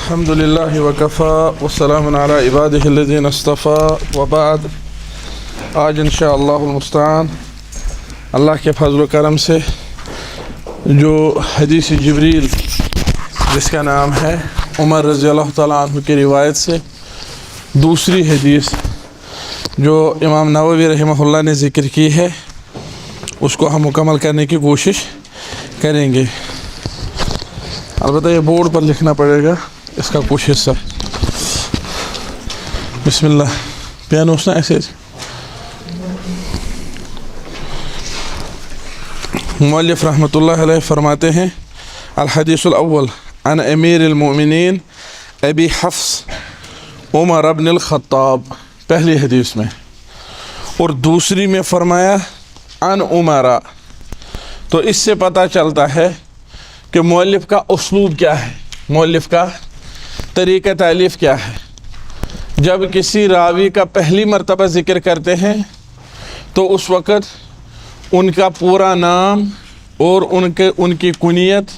الحمد لله وكفى والسلام على عباده الذين اصطفى وبعد. آج انشاءاللہ المستعان اللہ کے فضل و کرم سے جو حدیث جبریل جس کا نام ہے عمر رضی اللہ تعالیٰ عنہ کی روایت سے دوسری حدیث جو امام نووی رحمہ اللہ نے ذکر کی ہے اس کو ہم مکمل کرنے کی کوشش کریں گے. البتہ یہ بورڈ پر لکھنا پڑے گا اس کا کچھ حصہ. بسم اللہ. پیانوس نا ایسے مؤلف رحمۃ اللہ علیہ فرماتے ہیں الحدیث الاول عن امیر المؤمنین ابی حفص عمر بن الخطاب پہلی حدیث میں، اور دوسری میں فرمایا عن عمرہ. تو اس سے پتہ چلتا ہے کہ مؤلف کا اسلوب کیا ہے، مؤلف کا طریقہ تالیف کیا ہے. جب کسی راوی کا پہلی مرتبہ ذکر کرتے ہیں تو اس وقت ان کا پورا نام اور ان کی کنیت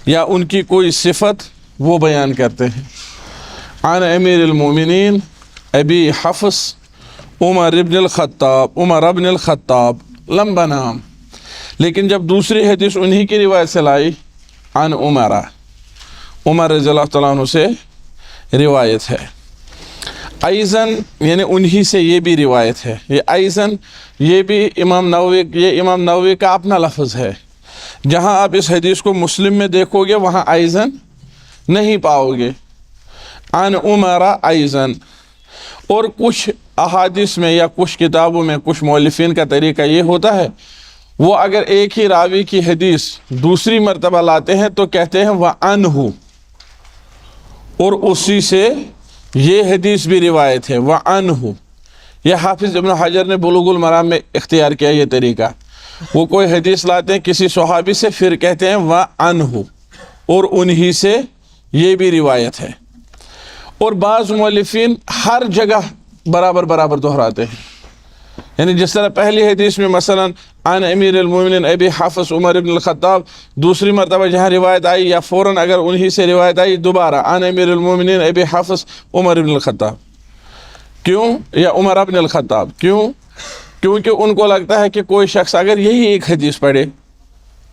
یا ان کی کوئی صفت وہ بیان کرتے ہیں. عن امیر المؤمنین ابی حفص عمر بن الخطاب لمبا نام. لیکن جب دوسری حدیث انہی کی روایت سے لائی عن عمرہ، عمر رضی اللہ تعالیٰ عنہ سے روایت ہے. ایضاً یعنی انہی سے یہ بھی روایت ہے. یہ ایضاً یہ بھی امام نووی کا اپنا لفظ ہے. جہاں آپ اس حدیث کو مسلم میں دیکھو گے وہاں ایضاً نہیں پاؤ گے. عن عمرہ ایضاً. اور کچھ احادیث میں یا کچھ کتابوں میں کچھ مؤلفین کا طریقہ یہ ہوتا ہے، وہ اگر ایک ہی راوی کی حدیث دوسری مرتبہ لاتے ہیں تو کہتے ہیں وعنہ، اور اسی سے یہ حدیث بھی روایت ہے وعنہ. یہ حافظ ابن حجر نے بلوغ المرام میں اختیار کیا یہ طریقہ. وہ کوئی حدیث لاتے ہیں کسی صحابی سے، پھر کہتے ہیں وعنہ، اور انہی سے یہ بھی روایت ہے. اور بعض مؤلفین ہر جگہ برابر دہراتے ہیں. یعنی جس طرح پہلی حدیث میں مثلا عن امیر المؤمنین ابی حفص عمر بن الخطاب، دوسری مرتبہ جہاں روایت آئی یا فوراً اگر انہی سے روایت آئی دوبارہ عن امیر المؤمنین ابی حفص عمر بن الخطاب. کیوں؟ یا عمر بن الخطاب. کیونکہ ان کو لگتا ہے کہ کوئی شخص اگر یہی ایک حدیث پڑھے،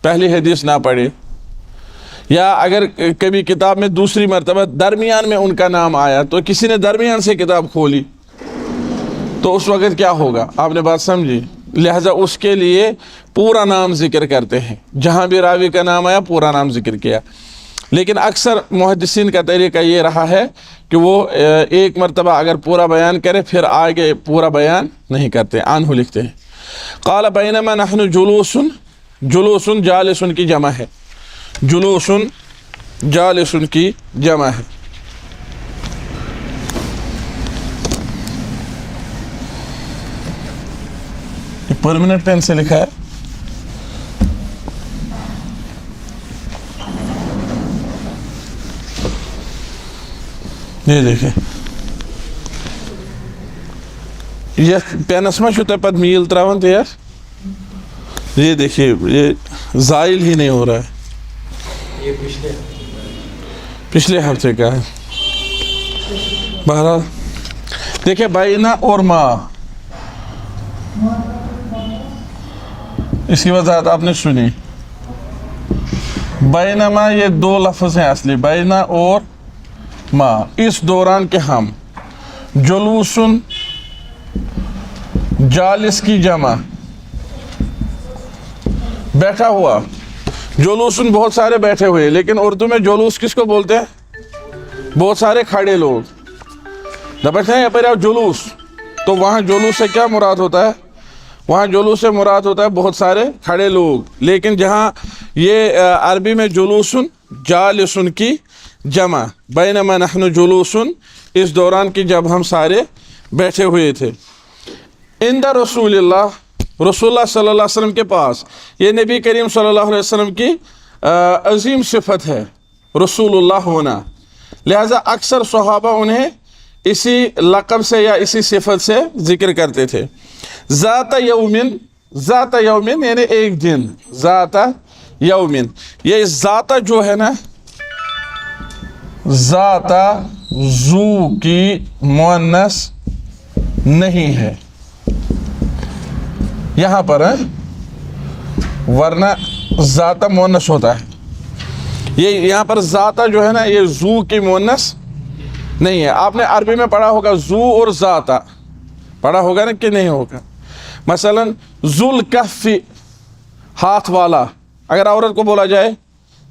پہلی حدیث نہ پڑھے، یا اگر کبھی کتاب میں دوسری مرتبہ درمیان میں ان کا نام آیا تو کسی نے درمیان سے کتاب کھولی تو اس وقت کیا ہوگا؟ آپ نے بات سمجھی. لہذا اس کے لیے پورا نام ذکر کرتے ہیں. جہاں بھی راوی کا نام آیا پورا نام ذکر کیا. لیکن اکثر محدثین کا طریقہ یہ رہا ہے کہ وہ ایک مرتبہ اگر پورا بیان کرے پھر آگے پورا بیان نہیں کرتے، عنہ لکھتے ہیں. قال بینما نحن جلوس جالس کی جمع ہے. جلوس جالس کی جمع ہے. پرمنٹ پین سے لکھا ہے. یہ دیکھیں، یہ پینس ما چھو پت میل تراون تیار. یہ دیکھیے یہ زائل ہی نہیں ہو رہا ہے. یہ پچھلے ہفتے کا ہے. بہرحال دیکھیں بائنا اور ما، اس کی وضاحت آپ نے سنی. بینما یہ دو لفظ ہیں اصلی، بینا اور ما. اس دوران کے ہم جلوسن جالس کی جمع بیٹھا ہوا. جلوسن بہت سارے بیٹھے ہوئے، لیکن اردو میں جلوس کس کو بولتے ہیں؟ بہت سارے کھڑے لوگ. دبچتے ہیں پر جلوس، تو وہاں جلوس سے کیا مراد ہوتا ہے؟ وہاں جلوس سے مراد ہوتا ہے بہت سارے کھڑے لوگ. لیکن جہاں یہ عربی میں جلوسن جالسن کی جمع، بینما نحن جلوسن، اس دوران کی جب ہم سارے بیٹھے ہوئے تھے. عند رسول اللہ، رسول اللہ صلی اللہ علیہ وسلم کے پاس. یہ نبی کریم صلی اللہ علیہ وسلم کی عظیم صفت ہے رسول اللہ ہونا. لہذا اکثر صحابہ انہیں اسی لقب سے یا اسی صفت سے ذکر کرتے تھے. ذات یومن یعنی ایک دن، ذات یومن. یہ ذات جو ہے نا، ذاتا زو کی مؤنث نہیں ہے یہاں پر ہے، ورنہ ذاتا مؤنث ہوتا ہے. یہ یہاں پر ذاتا جو ہے نا یہ زو کی مؤنث نہیں ہے. آپ نے عربی میں پڑھا ہوگا زو اور ذاتا، پڑھا ہوگا نا کہ نہیں ہوگا. مثلا ذل کف، ہاتھ والا، اگر عورت کو بولا جائے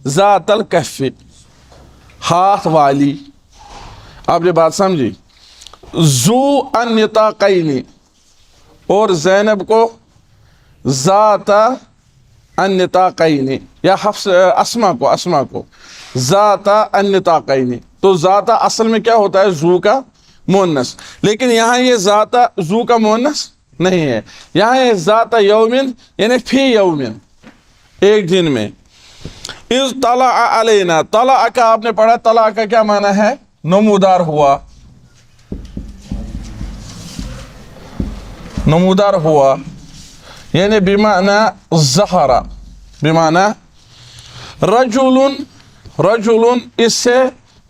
ذات الکف، ہاتھ والی. آپ یہ بات سمجھی. ذو النطاقین، اور زینب کو ذات النطاقین، یا حفص اسما کو ذات النطاقین. تو ذات اصل میں کیا ہوتا ہے؟ ذو کا مؤنث. لیکن یہاں یہ ذات ذو کا مؤنث نہیں ہے، یہاں یہ ذات یومن یعنی فی یومن، ایک دن میں. اذ طلع علینا، طلع کا آپ نے پڑھا، طلع کا کیا معنی ہے؟ نمودار ہوا، نمودار ہوا، یعنی بمعنی ظہر، بمعنی رجل. اس سے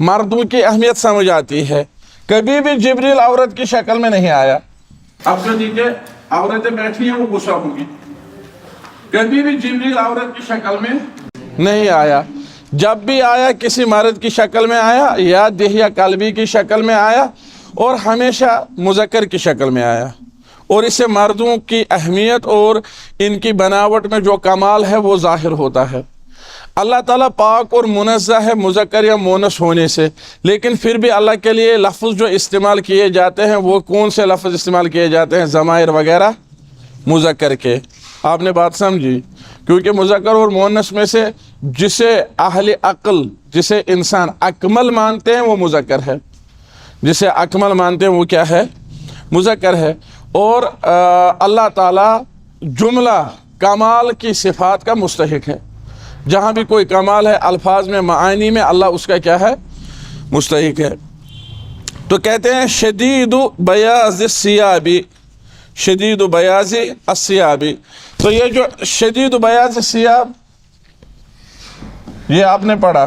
مردوں کی اہمیت سمجھ آتی ہے. کبھی بھی جبریل عورت کی شکل میں نہیں آیا. اب جو دیکھیں عورتیں بیٹھی ہیں وہ غصہ ہوں گی. کبھی بھی جبریل عورت کی شکل میں نہیں آیا. جب بھی آیا کسی مرد کی شکل میں آیا، یا دہیہ قلبی کی شکل میں آیا، اور ہمیشہ مذکر کی شکل میں آیا. اور اس سے مردوں کی اہمیت اور ان کی بناوٹ میں جو کمال ہے وہ ظاہر ہوتا ہے. اللہ تعالیٰ پاک اور منزہ ہے مذکر یا مؤنث ہونے سے، لیکن پھر بھی اللہ کے لیے لفظ جو استعمال کیے جاتے ہیں وہ کون سے لفظ استعمال کیے جاتے ہیں؟ ضمائر وغیرہ مذکر کے. آپ نے بات سمجھی؟ کیونکہ مذکر اور مؤنث میں سے جسے اہل عقل، جسے انسان اکمل مانتے ہیں وہ مذکر ہے، جسے اکمل مانتے ہیں وہ کیا ہے؟ مذکر ہے. اور اللہ تعالیٰ جملہ کمال کی صفات کا مستحق ہے. جہاں بھی کوئی کمال ہے الفاظ میں، معانی میں، اللہ اس کا کیا ہے؟ مستحق ہے. تو کہتے ہیں شدید بیاض الثیاب، شدید بیاض الثیاب. تو یہ جو شدید بیاض الثیاب یہ آپ نے پڑھا،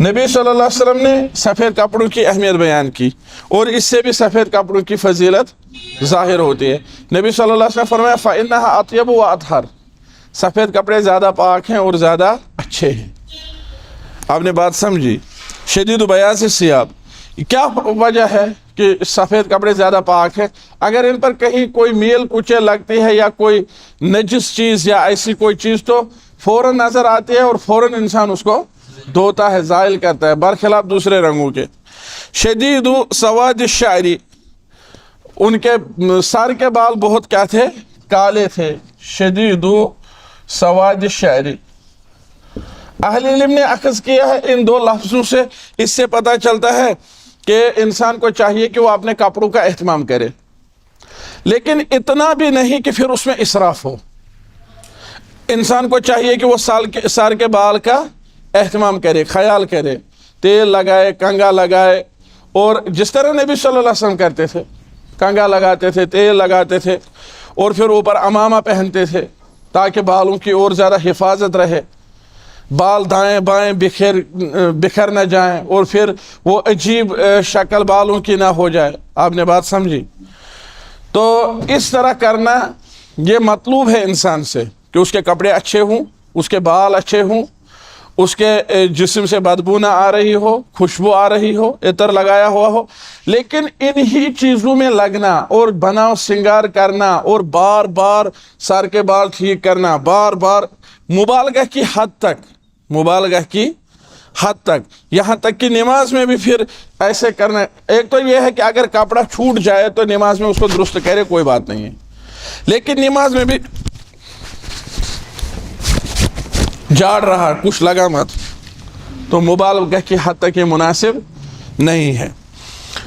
نبی صلی اللہ علیہ وسلم نے سفید کپڑوں کی اہمیت بیان کی، اور اس سے بھی سفید کپڑوں کی فضیلت ظاہر ہوتی ہے. نبی صلی اللہ علیہ وسلم فرمایا فَإِنَّهَا أَطْيَبُ وَأَطْهَرُ، سفید کپڑے زیادہ پاک ہیں اور زیادہ اچھے ہیں. آپ نے بات سمجھی؟ شدید بیاض الثیاب کیا وجہ ہے کہ سفید کپڑے زیادہ پاک ہیں؟ اگر ان پر کہیں کوئی میل کوچے لگتی ہے یا کوئی نجس چیز یا ایسی کوئی چیز تو فوراً نظر آتی ہے اور فوراً انسان اس کو دھوتا ہے، زائل کرتا ہے، برخلاف دوسرے رنگوں کے. شدید سواد الشعر، ان کے سر کے بال بہت کیا تھے؟ کالے تھے. شدید سواد الشعر. اہل علم نے اخذ کیا ہے ان دو لفظوں سے. اس سے پتہ چلتا ہے کہ انسان کو چاہیے کہ وہ اپنے کپڑوں کا اہتمام کرے، لیکن اتنا بھی نہیں کہ پھر اس میں اسراف ہو. انسان کو چاہیے کہ وہ سر کے بال کا اہتمام کرے، خیال کرے، تیل لگائے، کنگا لگائے، اور جس طرح نبی صلی اللہ علیہ وسلم کرتے تھے، کنگا لگاتے تھے، تیل لگاتے تھے، اور پھر اوپر امامہ پہنتے تھے تاکہ بالوں کی اور زیادہ حفاظت رہے، بال دائیں بائیں بکھر نہ جائیں، اور پھر وہ عجیب شکل بالوں کی نہ ہو جائے. آپ نے بات سمجھی؟ تو اس طرح کرنا یہ مطلوب ہے انسان سے کہ اس کے کپڑے اچھے ہوں، اس کے بال اچھے ہوں، اس کے جسم سے بدبو نہ آ رہی ہو، خوشبو آ رہی ہو، عطر لگایا ہوا ہو. لیکن انہی چیزوں میں لگنا اور بناؤ سنگار کرنا اور بار بار سر کے بال ٹھیک کرنا، بار بار مبالغہ کی حد تک، مبالغہ کی حد تک، یہاں تک کہ نماز میں بھی پھر ایسے کرنا. ایک تو یہ ہے کہ اگر کپڑا چھوٹ جائے تو نماز میں اس کو درست کرے، کوئی بات نہیں ہے، لیکن نماز میں بھی جاڑ رہا، کچھ لگا مت، تو مبالغہ کی حد تک یہ مناسب نہیں ہے.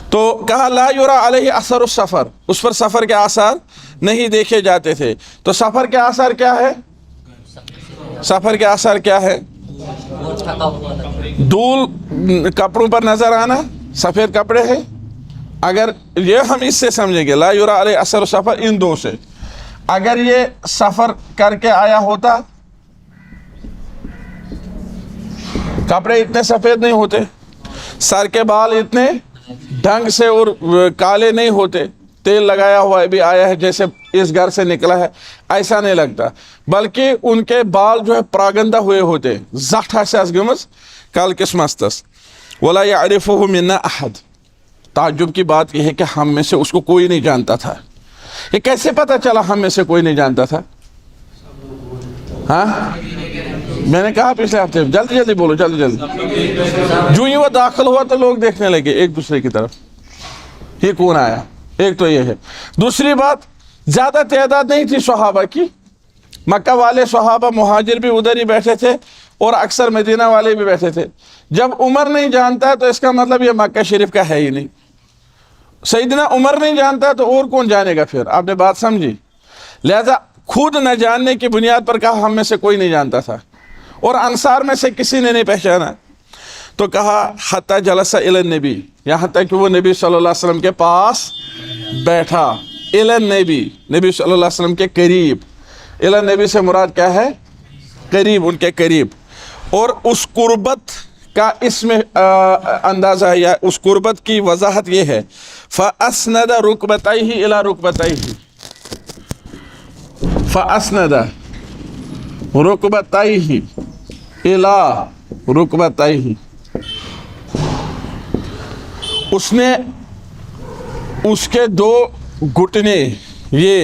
تو کہا لا یرا علیہ اثر السفر، اس پر سفر کے آثار نہیں دیکھے جاتے تھے. تو سفر کے آثار کیا ہے؟ سفر کے آثار کیا ہے؟ دھول کپڑوں پر نظر آنا، سفید کپڑے ہیں. اگر یہ ہم اس سے سمجھیں گے لا یرا علیہ اثر السفر، ان دو سے. اگر یہ سفر کر کے آیا ہوتا کپڑے اتنے سفید نہیں ہوتے, سر کے بال اتنے ڈھنگ سے اور کالے نہیں ہوتے, تیل لگایا ہوا بھی آیا ہے جیسے اس گھر سے نکلا ہے, ایسا نہیں لگتا, بلکہ ان کے بال جو ہے پراگندہ ہوئے ہوتے, زٹھ آسیاس گمز کالکس مستس, ولا یعرفہ منا احد. تعجب کی بات یہ ہے کہ ہم میں سے اس کو کوئی نہیں جانتا تھا. یہ کیسے پتا چلا ہم میں سے کوئی نہیں جانتا تھا؟ ہاں میں نے کہا پچھلے ہفتے, جلدی جلدی بولو, جلدی جلدی. جو ہی وہ داخل ہوا تو لوگ دیکھنے لگے ایک دوسرے کی طرف, یہ کون آیا. ایک تو یہ ہے. دوسری بات, زیادہ تعداد نہیں تھی صحابہ کی. مکہ والے صحابہ مہاجر بھی ادھر ہی بیٹھے تھے اور اکثر مدینہ والے بھی بیٹھے تھے. جب عمر نہیں جانتا ہے تو اس کا مطلب یہ مکہ شریف کا ہے ہی نہیں. سیدنا عمر نہیں جانتا تو اور کون جانے گا پھر؟ آپ نے بات سمجھی؟ لہذا خود نہ جاننے کی بنیاد پر کہا ہم میں سے کوئی نہیں جانتا تھا, اور انصار میں سے کسی نے نہیں پہچانا. تو کہا حتی جلس الی النبی, یہاں تک کہ وہ نبی صلی اللہ علیہ وسلم کے پاس بیٹھا. الی النبی, نبی صلی اللہ علیہ وسلم کے قریب. الی النبی سے مراد کیا ہے؟ قریب, ان کے قریب. اور اس قربت کا اس میں اندازہ ہے, یا اس قربت کی وضاحت یہ ہے, فَأَسْنَدَ رُكْبَتَيْهِ إِلَى رُكْبَتَيْهِ, فَأَسْنَدَ رُكْبَتَيْهِ إِلَى رُكْبَتَيْهِ. اس نے اس کے دو گھٹنے, یہ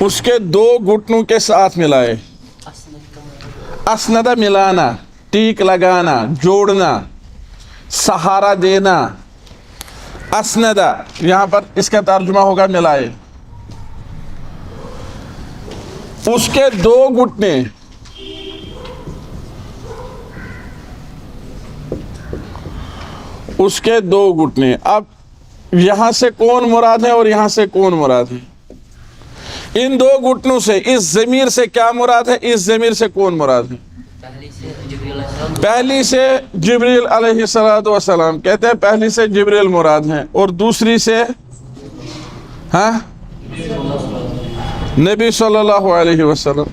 اس کے دو گھٹنوں کے ساتھ ملائے. اسندہ ملانا, ٹیک لگانا, جوڑنا, سہارا دینا. اسندہ یہاں پر اس کا ترجمہ ہوگا ملائے. اس کے دو گھٹنے, اس کے دو گھٹنے. اب یہاں سے کون مراد ہے اور یہاں سے کون مراد ہے؟ ان دو گھٹنوں سے, اس ضمیر سے کیا مراد ہے, اس ضمیر سے کون مراد ہے؟ پہلی سے جبریل علیہ السلام, کہتے ہیں پہلی سے جبریل مراد ہیں, اور دوسری سے نبی صلی اللہ علیہ وسلم.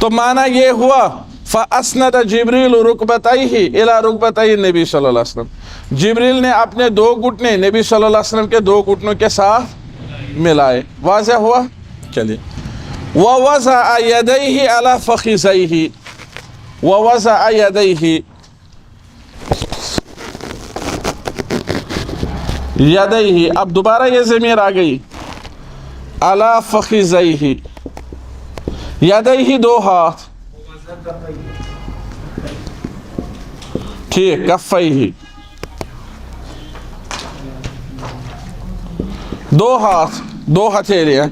تو معنی یہ ہوا فَأَسْنَدَ جِبْرِيلُ رُكْبَتَيْهِ إِلَى رُكْبَتَيْ النبی صلی اللہ علیہ وسلم. جبریل نے اپنے دو گھٹنے نبی صلی اللہ علیہ وسلم کے دو گھٹنوں کے ساتھ ملائے. واضح ہوا؟ چلیے. وَوَضَعَ يَدَيْهِ عَلَى فَخِذَيْهِ, وَوَضَعَ يَدَيْهِ, یدیہ, اب دوبارہ یہ ضمیر آ گئی, عَلَى فَخِذَيْهِ, یدیہ دو ہاتھ, ٹھیک, کفیہ دو ہاتھ, دو ہتھیلیاں,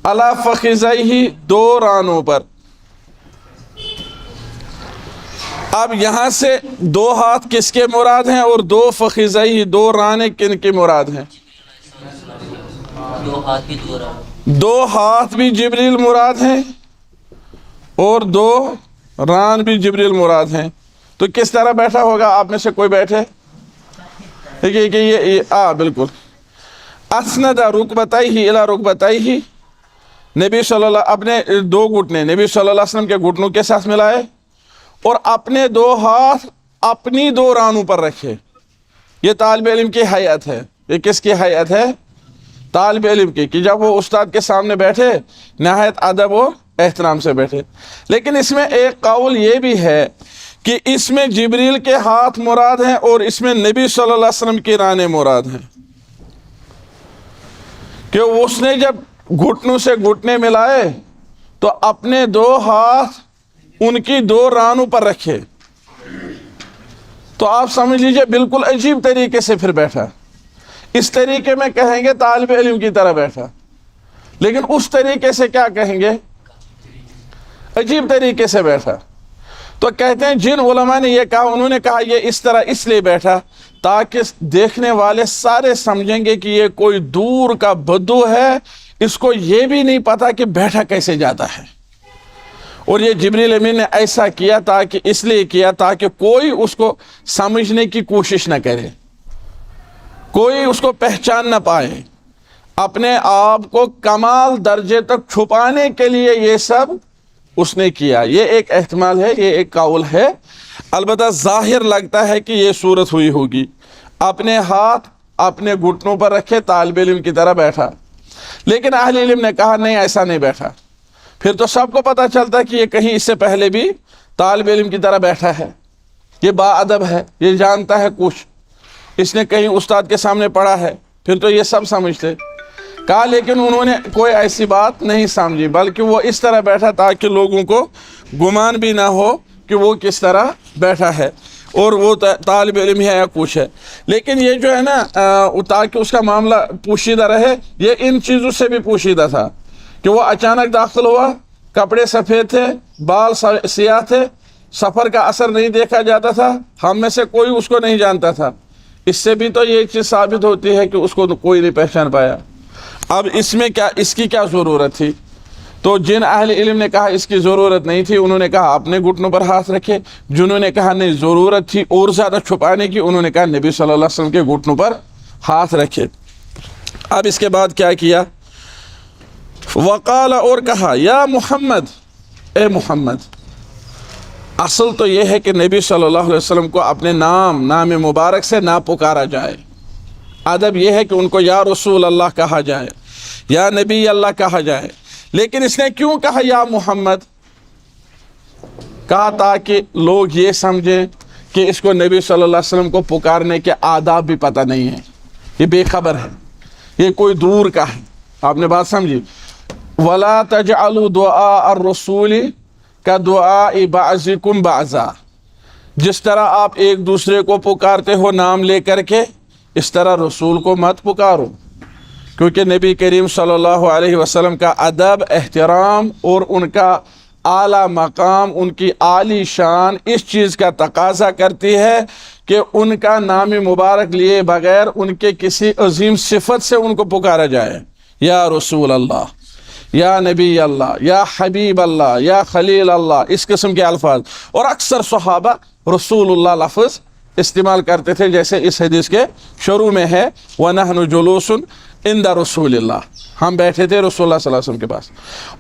علی فخذیہ دو رانوں پر. اب یہاں سے دو ہاتھ کس کے مراد ہیں اور دو فخذیہ دو رانے کن کے مراد ہیں؟ دو ہاتھ بھی جبریل مراد ہیں اور دو ران بھی جبریل مراد ہیں. تو کس طرح بیٹھا ہوگا؟ آپ میں سے کوئی بیٹھے, دیکھیے کہ یہ بالکل. اسند رکبتیہ الی رکبتیہ, نبی صلی اللہ اپنے دو گھٹنے نبی صلی اللہ علیہ وسلم کے گھٹنوں کے ساتھ ملائے اور اپنے دو ہاتھ اپنی دو رانوں پر رکھے. یہ طالب علم کی حیات ہے. یہ کس کی حیات ہے؟ طالب علم کی, کہ جب وہ استاد کے سامنے بیٹھے نہایت ادب و احترام سے بیٹھے. لیکن اس میں ایک قول یہ بھی ہے کہ اس میں جبریل کے ہاتھ مراد ہیں اور اس میں نبی صلی اللہ علیہ وسلم کی رانیں مراد ہیں, کہ اس نے جب گھٹنوں سے گھٹنے ملائے تو اپنے دو ہاتھ ان کی دو رانوں پر رکھے. تو آپ سمجھ لیجئے بالکل عجیب طریقے سے پھر بیٹھا. اس طریقے میں کہیں گے طالب علم کی طرح بیٹھا, لیکن اس طریقے سے کیا کہیں گے؟ عجیب طریقے سے بیٹھا. تو کہتے ہیں جن علماء نے یہ کہا, انہوں نے کہا یہ اس طرح اس لیے بیٹھا تاکہ دیکھنے والے سارے سمجھیں گے کہ یہ کوئی دور کا بدو ہے, اس کو یہ بھی نہیں پتا کہ بیٹھا کیسے جاتا ہے. اور یہ جبریل امین نے ایسا کیا تاکہ اس لیے کیا تاکہ کوئی اس کو سمجھنے کی کوشش نہ کرے, کوئی اس کو پہچان نہ پائے. اپنے آپ کو کمال درجے تک چھپانے کے لیے یہ سب اس نے کیا. یہ ایک احتمال ہے, یہ ایک قول ہے. البتہ ظاہر لگتا ہے کہ یہ صورت ہوئی ہوگی. اپنے ہاتھ اپنے گھٹنوں پر رکھے طالب علم کی طرح بیٹھا. لیکن اہل علم نے کہا نہیں ایسا نہیں بیٹھا. پھر تو سب کو پتہ چلتا ہے کہ یہ کہیں اس سے پہلے بھی طالب علم کی طرح بیٹھا ہے, یہ با ادب ہے, یہ جانتا ہے کچھ, اس نے کہیں استاد کے سامنے پڑھا ہے. پھر تو یہ سب سمجھتے. کہا لیکن انہوں نے کوئی ایسی بات نہیں سمجھی, بلکہ وہ اس طرح بیٹھا تاکہ لوگوں کو گمان بھی نہ ہو کہ وہ کس طرح بیٹھا ہے اور وہ طالب علم ہے یا کچھ ہے. لیکن یہ جو ہے نا تاکہ اس کا معاملہ پوشیدہ رہے, یہ ان چیزوں سے بھی پوشیدہ تھا کہ وہ اچانک داخل ہوا, کپڑے سفید تھے, بال سیاہ تھے, سفر کا اثر نہیں دیکھا جاتا تھا, ہم میں سے کوئی اس کو نہیں جانتا تھا. اس سے بھی تو یہ چیز ثابت ہوتی ہے کہ اس کو کوئی نہیں پہچان پایا. اب اس میں کیا, اس کی کیا ضرورت تھی؟ تو جن اہل علم نے کہا اس کی ضرورت نہیں تھی, انہوں نے کہا اپنے گھٹنوں پر ہاتھ رکھے. جنہوں نے کہا نہیں ضرورت تھی اور زیادہ چھپانے کی, انہوں نے کہا نبی صلی اللہ علیہ وسلم کے گھٹنوں پر ہاتھ رکھے. اب اس کے بعد کیا کیا؟ وقال, اور کہا یا محمد, اے محمد. اصل تو یہ ہے کہ نبی صلی اللہ علیہ وسلم کو اپنے نام مبارک سے نہ پکارا جائے. ادب یہ ہے کہ ان کو یا رسول اللہ کہا جائے, یا نبی اللہ کہا جائے. لیکن اس نے کیوں کہا یا محمد؟ کہا تاکہ لوگ یہ سمجھیں کہ اس کو نبی صلی اللہ علیہ وسلم کو پکارنے کے آداب بھی پتہ نہیں ہے, یہ بے خبر ہے, یہ کوئی دور کا ہے. آپ نے بات سمجھی؟ وَلَا تَجْعَلُوا دُعَاءَ الرَّسُولِ كَدُعَاءِ بَعْضِكُمْ بَعْضًا. جس طرح آپ ایک دوسرے کو پکارتے ہو نام لے کر کے, اس طرح رسول کو مت پکارو. کیونکہ نبی کریم صلی اللہ علیہ وسلم کا ادب, احترام اور ان کا اعلیٰ مقام, ان کی عالی شان اس چیز کا تقاضا کرتی ہے کہ ان کا نام مبارک لیے بغیر ان کے کسی عظیم صفت سے ان کو پکارا جائے. یا رسول اللہ, یا نبی اللہ, یا حبیب اللہ, یا خلیل اللہ, اس قسم کے الفاظ. اور اکثر صحابہ رسول اللہ لفظ استعمال کرتے تھے, جیسے اس حدیث کے شروع میں ہے وَنَحْنُ جُلُوسٌ عِنْدَ رسول اللہ, ہم بیٹھے تھے رسول اللہ صلی اللہ علیہ وسلم کے پاس.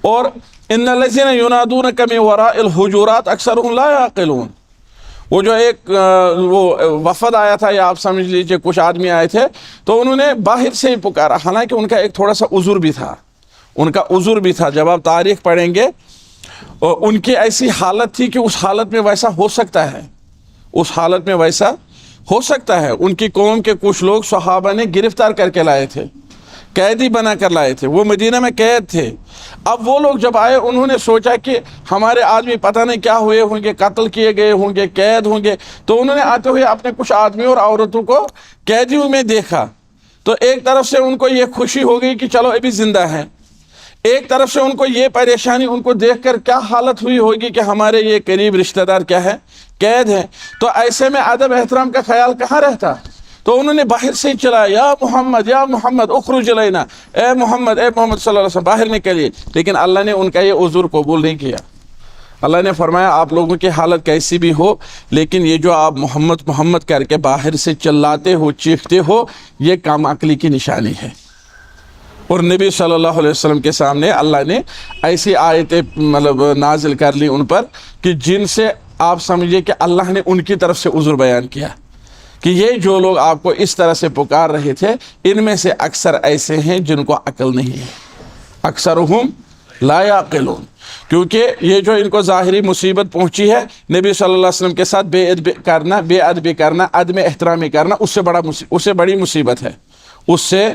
اور ان الذین ینادونک من وراء الحجرات اکثرهم لا یعقلون. وہ جو ایک وہ وفد آیا تھا, یا آپ سمجھ لیجئے کچھ آدمی آئے تھے, تو انہوں نے باہر سے ہی پکارا, حالانکہ ان کا ایک تھوڑا سا عذر بھی تھا. ان کا عذر بھی تھا. جب آپ تاریخ پڑھیں گے, ان کی ایسی حالت تھی کہ اس حالت میں ویسا ہو سکتا ہے, اس حالت میں ویسا ہو سکتا ہے. ان کی قوم کے کچھ لوگ صحابہ نے گرفتار کر کے لائے تھے, قیدی بنا کر لائے تھے, وہ مدینہ میں قید تھے. اب وہ لوگ جب آئے, انہوں نے سوچا کہ ہمارے آدمی پتہ نہیں کیا ہوئے ہوں گے, قتل کیے گئے ہوں گے, قید ہوں گے. تو انہوں نے آتے ہوئے اپنے کچھ آدمیوں اور عورتوں کو قیدیوں میں دیکھا. تو ایک طرف سے ان کو یہ خوشی ہو گئی کہ چلو ابھی زندہ ہیں, ایک طرف سے ان کو یہ پریشانی, ان کو دیکھ کر کیا حالت ہوئی ہوگی کہ ہمارے یہ قریب رشتہ دار کیا ہے, قید ہیں. تو ایسے میں ادب احترام کا خیال کہاں رہتا؟ تو انہوں نے باہر سے ہی چلایا, یا محمد اخرج الینا, اے محمد صلی اللہ علیہ وسلم باہر نکلیے. لیکن اللہ نے ان کا یہ عذر قبول نہیں کیا. اللہ نے فرمایا آپ لوگوں کی حالت کیسی بھی ہو, لیکن یہ جو آپ محمد کر کے باہر سے چلاتے ہو, چیختے ہو, یہ کم عقلی کی نشانی ہے. اور نبی صلی اللہ علیہ وسلم کے سامنے اللہ نے ایسی آیتیں نازل کر لی ان پر کہ جن سے آپ سمجھیے کہ اللہ نے ان کی طرف سے عذر بیان کیا کہ یہ جو لوگ آپ کو اس طرح سے پکار رہے تھے, ان میں سے اکثر ایسے ہیں جن کو عقل نہیں ہے. اکثرہم لا یعقلون. کیونکہ یہ جو ان کو ظاہری مصیبت پہنچی ہے, نبی صلی اللہ علیہ وسلم کے ساتھ بے ادبی کرنا, عدم احترامی کرنا, اس سے بڑی مصیبت ہے, اس سے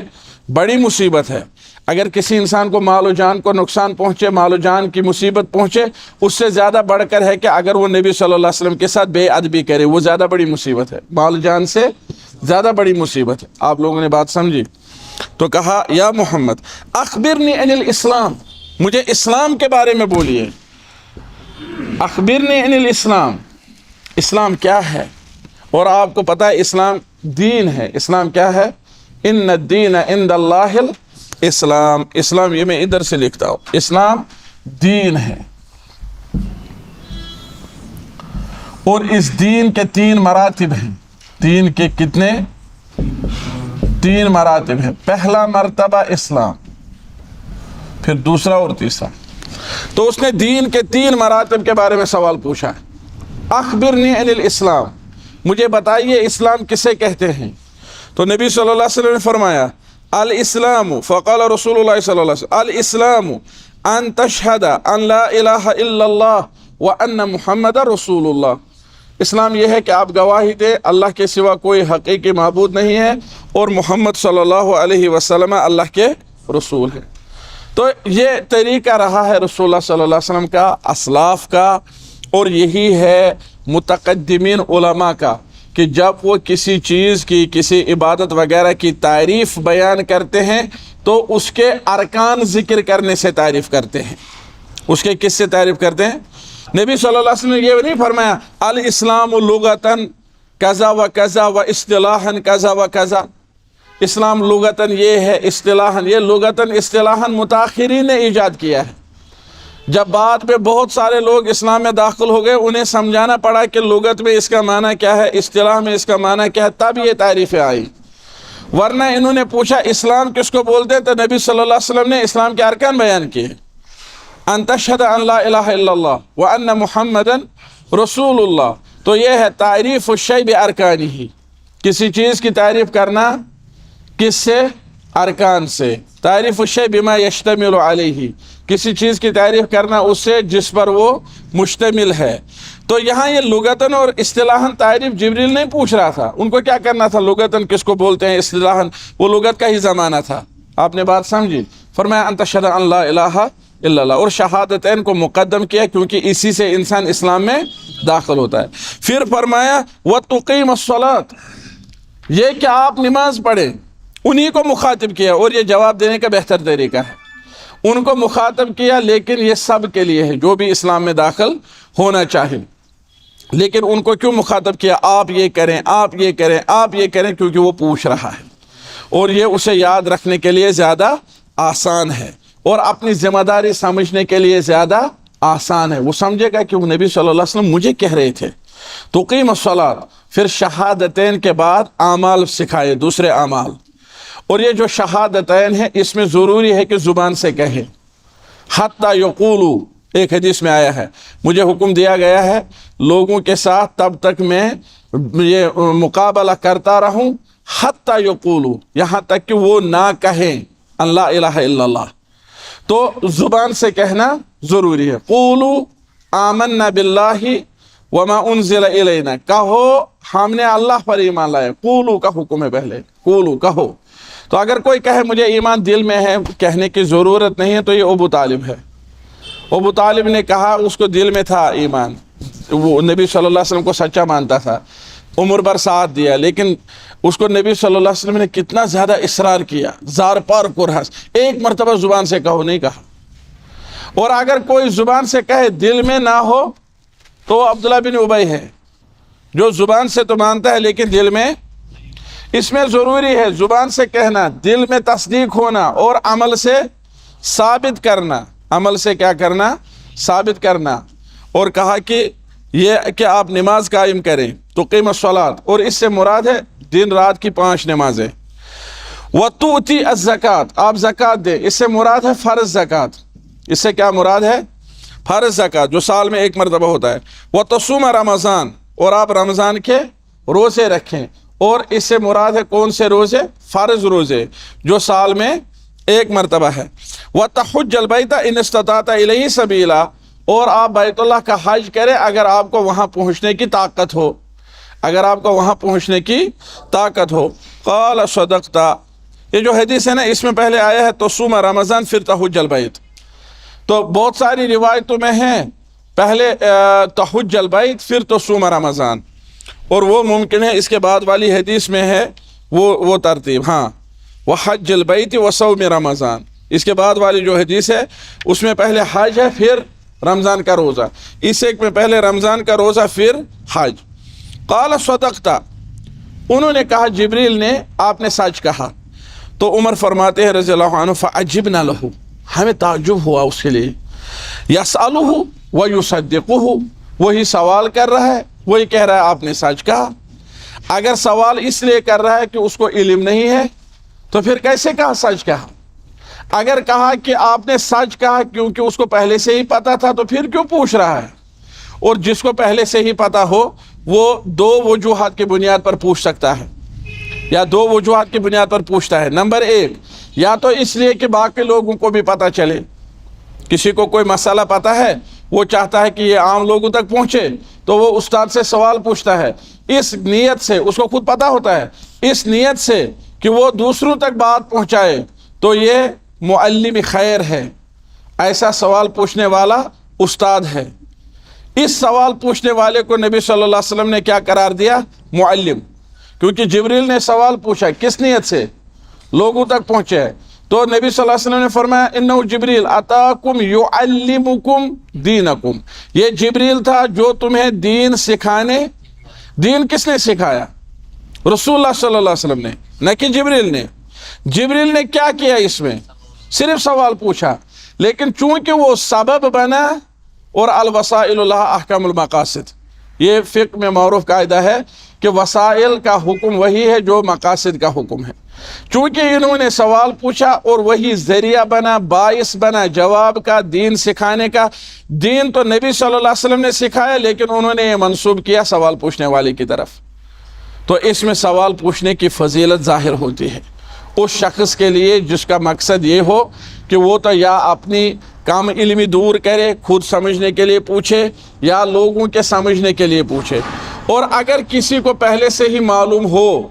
بڑی مصیبت ہے. اگر کسی انسان کو مال و جان کو نقصان پہنچے, مال و جان کی مصیبت پہنچے, اس سے زیادہ بڑھ کر ہے کہ اگر وہ نبی صلی اللہ علیہ وسلم کے ساتھ بے ادبی کرے, وہ زیادہ بڑی مصیبت ہے, مال و جان سے زیادہ بڑی مصیبت ہے. آپ لوگوں نے بات سمجھی؟ تو کہا یا محمد اخبرنی عن الاسلام, مجھے اسلام کے بارے میں بولیے. اخبرنی عن الاسلام, اسلام کیا ہے؟ اور آپ کو پتہ ہے اسلام دین ہے. اسلام کیا ہے؟ ان الدین عند اللہ الاسلام. اسلام یہ میں ادھر سے لکھتا ہوں, اسلام دین ہے. اور اس دین کے 3 مراتب ہیں. دین کے کتنے؟ 3 مراتب ہیں. پہلا مرتبہ اسلام, پھر دوسرا اور تیسرا. تو اس نے دین کے 3 مراتب کے بارے میں سوال پوچھا ہے. اخبرنی عن الاسلام، مجھے بتائیے اسلام کسے کہتے ہیں؟ تو نبی صلی اللہ علیہ وسلم نے فرمایا الاسلام، فقال رسول اللہ صلی اللہ علیہ وسلم الاسلام ان تشہد ان لا الہ الا اللہ وان محمد رسول اللہ، اسلام یہ ہے کہ آپ گواہی دیں اللہ کے سوا کوئی حقیقی معبود نہیں ہے اور محمد صلی اللہ علیہ وسلم اللہ کے رسول ہے۔ تو یہ طریقہ رہا ہے رسول اللہ صلی اللہ علیہ وسلم کا، اسلاف کا، اور یہی ہے متقدمین علماء کا، کہ جب وہ کسی چیز کی، کسی عبادت وغیرہ کی تعریف بیان کرتے ہیں تو اس کے ارکان ذکر کرنے سے تعریف کرتے ہیں۔ اس کے کس سے تعریف کرتے ہیں؟ نبی صلی اللہ علیہ وسلم نے یہ نہیں فرمایا الاسلام لغتاً کذا و کذا و اصطلاحاً کذا و کذا، اسلام لغتاً یہ ہے، اصطلاحاً یہ، لغتاً اصطلاحاً متاخرین نے ایجاد کیا ہے۔ جب بعد میں بہت سارے لوگ اسلام میں داخل ہو گئے، انہیں سمجھانا پڑا کہ لغت میں اس کا معنی کیا ہے، اصطلاح میں اس کا معنی کیا ہے، تب یہ تعریفیں آئی۔ ورنہ انہوں نے پوچھا اسلام کس کو بولتے ہیں، تو نبی صلی اللہ علیہ وسلم نے اسلام کے ارکان بیان کیے، ان تشہد ان لا الہ الا اللہ وان محمدا رسول اللہ۔ تو یہ ہے تعریف الشیء بارکانہ، کسی چیز کی تعریف کرنا کس سے؟ ارکان سے۔ تعریف الشیء بما یشتمل علیہ، کسی چیز کی تعریف کرنا اس سے جس پر وہ مشتمل ہے۔ تو یہاں یہ لغتاً اور اصطلاحاً تعریف جبریل نہیں پوچھ رہا تھا، ان کو کیا کرنا تھا، لغتاً کس کو بولتے ہیں، اصطلاحاً وہ لغت کا ہی زمانہ تھا۔ آپ نے بات سمجھی؟ فرمایا ان تشہد ان لا الہ الا اللہ، اور شہادتین کو مقدم کیا کیونکہ اسی سے انسان اسلام میں داخل ہوتا ہے۔ پھر فرمایا وتقیم الصلاۃ، یہ کہ آپ نماز پڑھیں، انہی کو مخاطب کیا، اور یہ جواب دینے کا بہتر طریقہ ہے۔ ان کو مخاطب کیا، لیکن یہ سب کے لیے ہے جو بھی اسلام میں داخل ہونا چاہے۔ لیکن ان کو کیوں مخاطب کیا؟ آپ یہ کریں، آپ یہ کریں، آپ یہ کریں، کیونکہ وہ پوچھ رہا ہے اور یہ اسے یاد رکھنے کے لیے زیادہ آسان ہے اور اپنی ذمہ داری سمجھنے کے لیے زیادہ آسان ہے۔ وہ سمجھے گا کہ وہ نبی صلی اللہ علیہ وسلم مجھے کہہ رہے تھے۔ تقیم الصلاۃ، پھر شہادتین کے بعد اعمال سکھائے، دوسرے اعمال۔ اور یہ جو شہادتین ہیں اس میں ضروری ہے کہ زبان سے کہیں، حتی یقولو، ایک حدیث میں آیا ہے مجھے حکم دیا گیا ہے لوگوں کے ساتھ تب تک میں یہ مقابلہ کرتا رہوں، حتی یقولو، یہاں تک کہ وہ نہ کہیں ان لا الہ الا اللہ۔ تو زبان سے کہنا ضروری ہے۔ قولو آمنا باللہ وما انزل الینا، کہو ہم نے اللہ پر ایمان لائے، قولو کا حکم ہے پہلے، قولو کہو۔ تو اگر کوئی کہے مجھے ایمان دل میں ہے، کہنے کی ضرورت نہیں ہے، تو یہ ابو طالب ہے۔ ابو طالب نے کہا، اس کو دل میں تھا ایمان، وہ نبی صلی اللہ علیہ وسلم کو سچا مانتا تھا، عمر بھر ساتھ دیا، لیکن اس کو نبی صلی اللہ علیہ وسلم نے کتنا زیادہ اصرار کیا، زار پار کرہس، ایک مرتبہ زبان سے کہو، نہیں کہا۔ اور اگر کوئی زبان سے کہے دل میں نہ ہو تو عبداللہ بن ابی ہے، جو زبان سے تو مانتا ہے لیکن دل میں، اس میں ضروری ہے زبان سے کہنا، دل میں تصدیق ہونا اور عمل سے ثابت کرنا، عمل سے کیا کرنا؟ ثابت کرنا۔ اور کہا کہ یہ کہ آپ نماز قائم کریں، تقیم الصلاۃ، اور اس سے مراد ہے دن رات کی 5 نمازیں۔ وتؤتی الزکوٰۃ، آپ زکوٰۃ دیں، اس سے مراد ہے فرض زکوٰۃ۔ اس سے کیا مراد ہے؟ فرض زکوٰۃ، جو سال میں ایک مرتبہ ہوتا ہے۔ وتصوم رمضان، اور آپ رمضان کے روزے رکھیں، اور اس سے مراد ہے کون سے روزے؟ فرض روزے جو سال میں ایک مرتبہ ہے۔ وتحج البیت ان استطعت الیہ سبیلا، اور آپ بیت اللہ کا حج کریں اگر آپ کو وہاں پہنچنے کی طاقت ہو، اگر آپ کو وہاں پہنچنے کی طاقت ہو۔ قال صدقت، یہ جو حدیث ہے نا اس میں پہلے آیا ہے تصوم رمضان پھر تحج البیت، تو بہت ساری روایتوں میں ہیں پہلے تحج البیت پھر تصوم رمضان، اور وہ ممکن ہے اس کے بعد والی حدیث میں ہے وہ ترتیب، ہاں وحج البیت وصوم رمضان، اس کے بعد والی جو حدیث ہے اس میں پہلے حج ہے پھر رمضان کا روزہ، اس ایک میں پہلے رمضان کا روزہ پھر حج۔ قال صدقت، انہوں نے کہا جبریل نے آپ نے سچ کہا۔ تو عمر فرماتے ہیں رضی اللہ عنہ فعجبنا لہ، ہمیں تعجب ہوا اس کے لیے، یسألہ ویصدقہ، وہی سوال کر رہا ہے، وہی کہہ رہا ہے آپ نے سچ کہا۔ اگر سوال اس لیے کر رہا ہے کہ اس کو علم نہیں ہے تو پھر کیسے کہا سچ کہا؟ اگر کہا کہ آپ نے سچ کہا کیونکہ اس کو پہلے سے ہی پتا تھا تو پھر کیوں پوچھ رہا ہے؟ اور جس کو پہلے سے ہی پتہ ہو وہ دو وجوہات کی بنیاد پر پوچھ سکتا ہے، یا دو وجوہات کی بنیاد پر پوچھتا ہے۔ نمبر ایک، یا تو اس لیے کہ باقی لوگوں کو بھی پتہ چلے، کسی کو کوئی مسئلہ پتہ ہے، وہ چاہتا ہے کہ یہ عام لوگوں تک پہنچے، تو وہ استاد سے سوال پوچھتا ہے اس نیت سے، اس کو خود پتہ ہوتا ہے، اس نیت سے کہ وہ دوسروں تک بات پہنچائے، تو یہ معلم خیر ہے، ایسا سوال پوچھنے والا استاد ہے۔ اس سوال پوچھنے والے کو نبی صلی اللہ علیہ وسلم نے کیا قرار دیا؟ معلم، کیونکہ جبریل نے سوال پوچھا، کس نیت سے؟ لوگوں تک پہنچے، تو نبی صلی اللہ علیہ وسلم نے فرمایا انہ جبریل اتاکم یعلمکم دینکم، یہ جبریل تھا جو تمہیں دین سکھانے۔ دین کس نے سکھایا؟ رسول اللہ صلی اللہ علیہ وسلم نے، نہ کہ جبریل نے۔ جبریل نے کیا کیا؟ اس میں صرف سوال پوچھا، لیکن چونکہ وہ سبب بنا، اور الوسائل لها احکام المقاصد، یہ فقہ میں معروف قاعدہ ہے کہ وسائل کا حکم وہی ہے جو مقاصد کا حکم ہے۔ چونکہ انہوں نے سوال پوچھا اور وہی ذریعہ بنا، باعث بنا جواب کا، دین سکھانے کا۔ دین تو نبی صلی اللہ علیہ وسلم نے سکھایا، لیکن انہوں نے یہ منسوب کیا سوال پوچھنے والے کی طرف، تو اس میں سوال پوچھنے کی فضیلت ظاہر ہوتی ہے اس شخص کے لیے جس کا مقصد یہ ہو کہ وہ تو یا اپنی کم علمی دور کرے، خود سمجھنے کے لیے پوچھے، یا لوگوں کے سمجھنے کے لیے پوچھے۔ اور اگر کسی کو پہلے سے ہی معلوم ہو،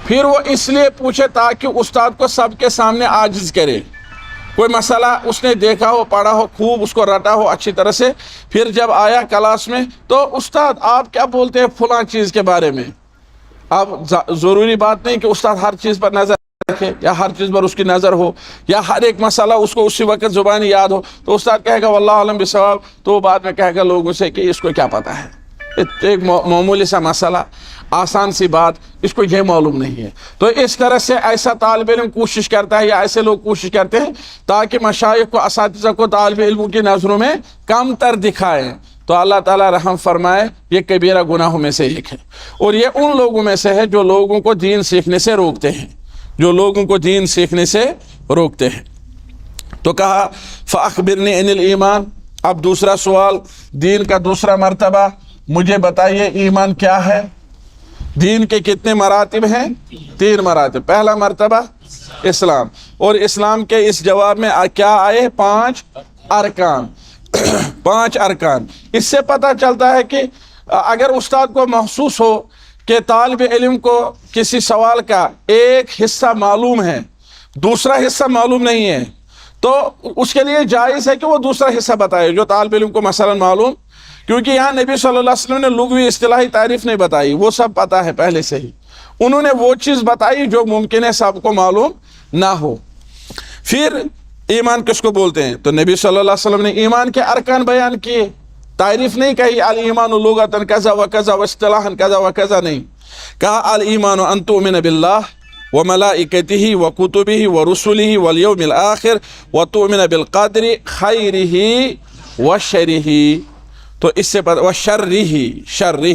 پھر وہ اس لیے پوچھے تاکہ استاد کو سب کے سامنے عاجز کرے۔ کوئی مسئلہ اس نے دیکھا ہو، پڑھا ہو، خوب اس کو رٹا ہو اچھی طرح سے، پھر جب آیا کلاس میں تو استاد آپ کیا بولتے ہیں فلاں چیز کے بارے میں؟ اب ضروری بات نہیں کہ استاد ہر چیز پر نظر رکھے، یا ہر چیز پر اس کی نظر ہو، یا ہر ایک مسئلہ اس کو اسی وقت زبانی یاد ہو، تو استاد کہے گا واللہ عالم بالصواب، تو وہ بعد میں کہے گا لوگوں سے کہ اس کو کیا پتہ ہے، ایک معمولی سا مسئلہ، آسان سی بات، اس کو یہ معلوم نہیں ہے۔ تو اس طرح سے ایسا طالب علم کوشش کرتا ہے، یا ایسے لوگ کوشش کرتے ہیں تاکہ مشائخ کو، اساتذہ کو طالب علموں کی نظروں میں کم تر دکھائیں، تو اللہ تعالیٰ رحم فرمائے، یہ کبیرہ گناہوں میں سے ایک ہے۔ اور یہ ان لوگوں میں سے ہے جو لوگوں کو دین سیکھنے سے روکتے ہیں، جو لوگوں کو دین سیکھنے سے روکتے ہیں۔ تو کہا فَأَخْبِرْنِي عَنِ الْإِيمَانِ، اب دوسرا سوال، دین کا دوسرا مرتبہ، مجھے بتائیے ایمان کیا ہے؟ دین کے کتنے مراتب ہیں؟ 3 مراتب۔ پہلا مرتبہ اسلام، اور اسلام کے اس جواب میں کیا آئے؟ 5 ارکان۔ 5 ارکان۔ اس سے پتہ چلتا ہے کہ اگر استاد کو محسوس ہو کہ طالب علم کو کسی سوال کا ایک حصہ معلوم ہے، دوسرا حصہ معلوم نہیں ہے، تو اس کے لیے جائز ہے کہ وہ دوسرا حصہ بتائے جو طالب علم کو مثلا معلوم، کیونکہ یہاں نبی صلی اللہ علیہ وسلم نے لغوی اصطلاحی تعریف نہیں بتائی، وہ سب پتہ ہے پہلے سے ہی، انہوں نے وہ چیز بتائی جو ممکن ہے سب کو معلوم نہ ہو۔ پھر ایمان کس کو بولتے ہیں؟ تو نبی صلی اللہ علیہ وسلم نے ایمان کے ارکان بیان کیے، تعریف نہیں کہی الایمان لغۃ کذا و کذا و اصطلاحا کذا و کذا، نہیں کہا الایمان ان تؤمن باللہ وملائکتہ وکتبہ ورسلہ والیوم الآخر وتؤمن بالقدر خیرہ وشرہ، تو اس سے پتہ شرہ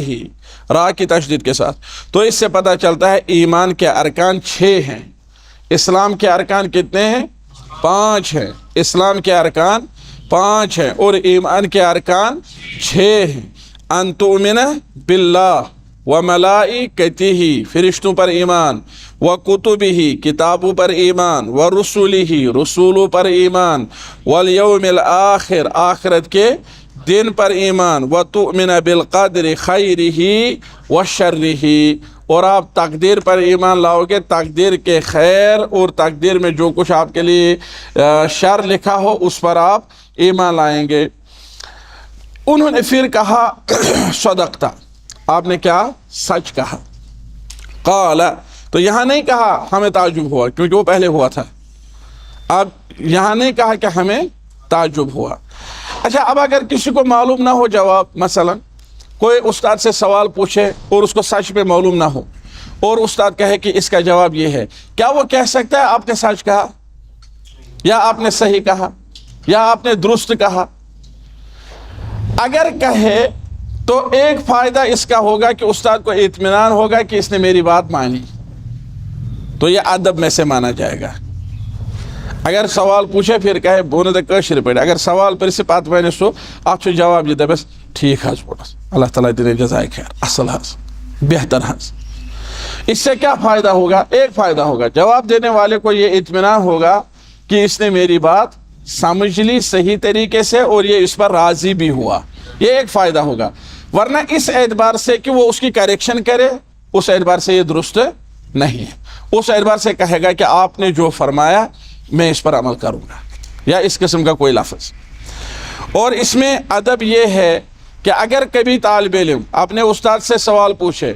را کی تشدید کے ساتھ، تو اس سے پتہ چلتا ہے ایمان کے ارکان 6 ہیں۔ اسلام کے ارکان کتنے ہیں؟ 5 ہیں۔ اسلام کے ارکان 5 ہیں اور ایمان کے ارکان 6 ہیں۔ ان تؤمن باللہ وملائکتہ، فرشتوں پر ایمان، وکتبہ، کتابوں پر ایمان، ورسلہ، رسولوں پر ایمان، والیوم الآخر، آخرت کے دن پر ایمان، وتؤمن بالقدر خیرہ وشرہ، اور آپ تقدیر پر ایمان لاؤ گے، تقدیر کے خیر اور تقدیر میں جو کچھ آپ کے لیے شر لکھا ہو اس پر آپ ایمان لائیں گے۔ انہوں نے پھر کہا صدقتا، آپ نے کیا؟ سچ کہا۔ قال، تو یہاں نہیں کہا ہمیں تعجب ہوا کیونکہ وہ پہلے ہوا تھا، اب یہاں نہیں کہا کہ ہمیں تعجب ہوا۔ اچھا، اب اگر کسی کو معلوم نہ ہو جواب، مثلا کوئی استاد سے سوال پوچھے اور اس کو سچ پہ معلوم نہ ہو، اور استاد کہے کہ اس کا جواب یہ ہے، کیا وہ کہہ سکتا ہے آپ نے سچ کہا، یا آپ نے صحیح کہا، یا آپ نے درست کہا؟ اگر کہے تو ایک فائدہ اس کا ہوگا کہ استاد کو اطمینان ہوگا کہ اس نے میری بات مانی، تو یہ ادب میں سے مانا جائے گا۔ اگر سوال پوچھے پھر کہے بونے دے کشر پڑے، اگر سوال پر سے پات میں سو آپ سے جواب یہ بس ٹھیک حض بولس اللہ تعالیٰ دے جزائے خیر اصل حض بہتر حض. اس سے کیا فائدہ ہوگا؟ ایک فائدہ ہوگا، جواب دینے والے کو یہ اطمینان ہوگا کہ اس نے میری بات سمجھ لی صحیح طریقے سے اور یہ اس پر راضی بھی ہوا، یہ ایک فائدہ ہوگا. ورنہ اس اعتبار سے کہ وہ اس کی کریکشن کرے، اس اعتبار سے یہ درست نہیں ہے. اس اعتبار سے کہے گا کہ آپ نے جو فرمایا میں اس پر عمل کروں گا، یا اس قسم کا کوئی لفظ. اور اس میں ادب یہ ہے کہ اگر کبھی طالب علم اپنے استاد سے سوال پوچھے،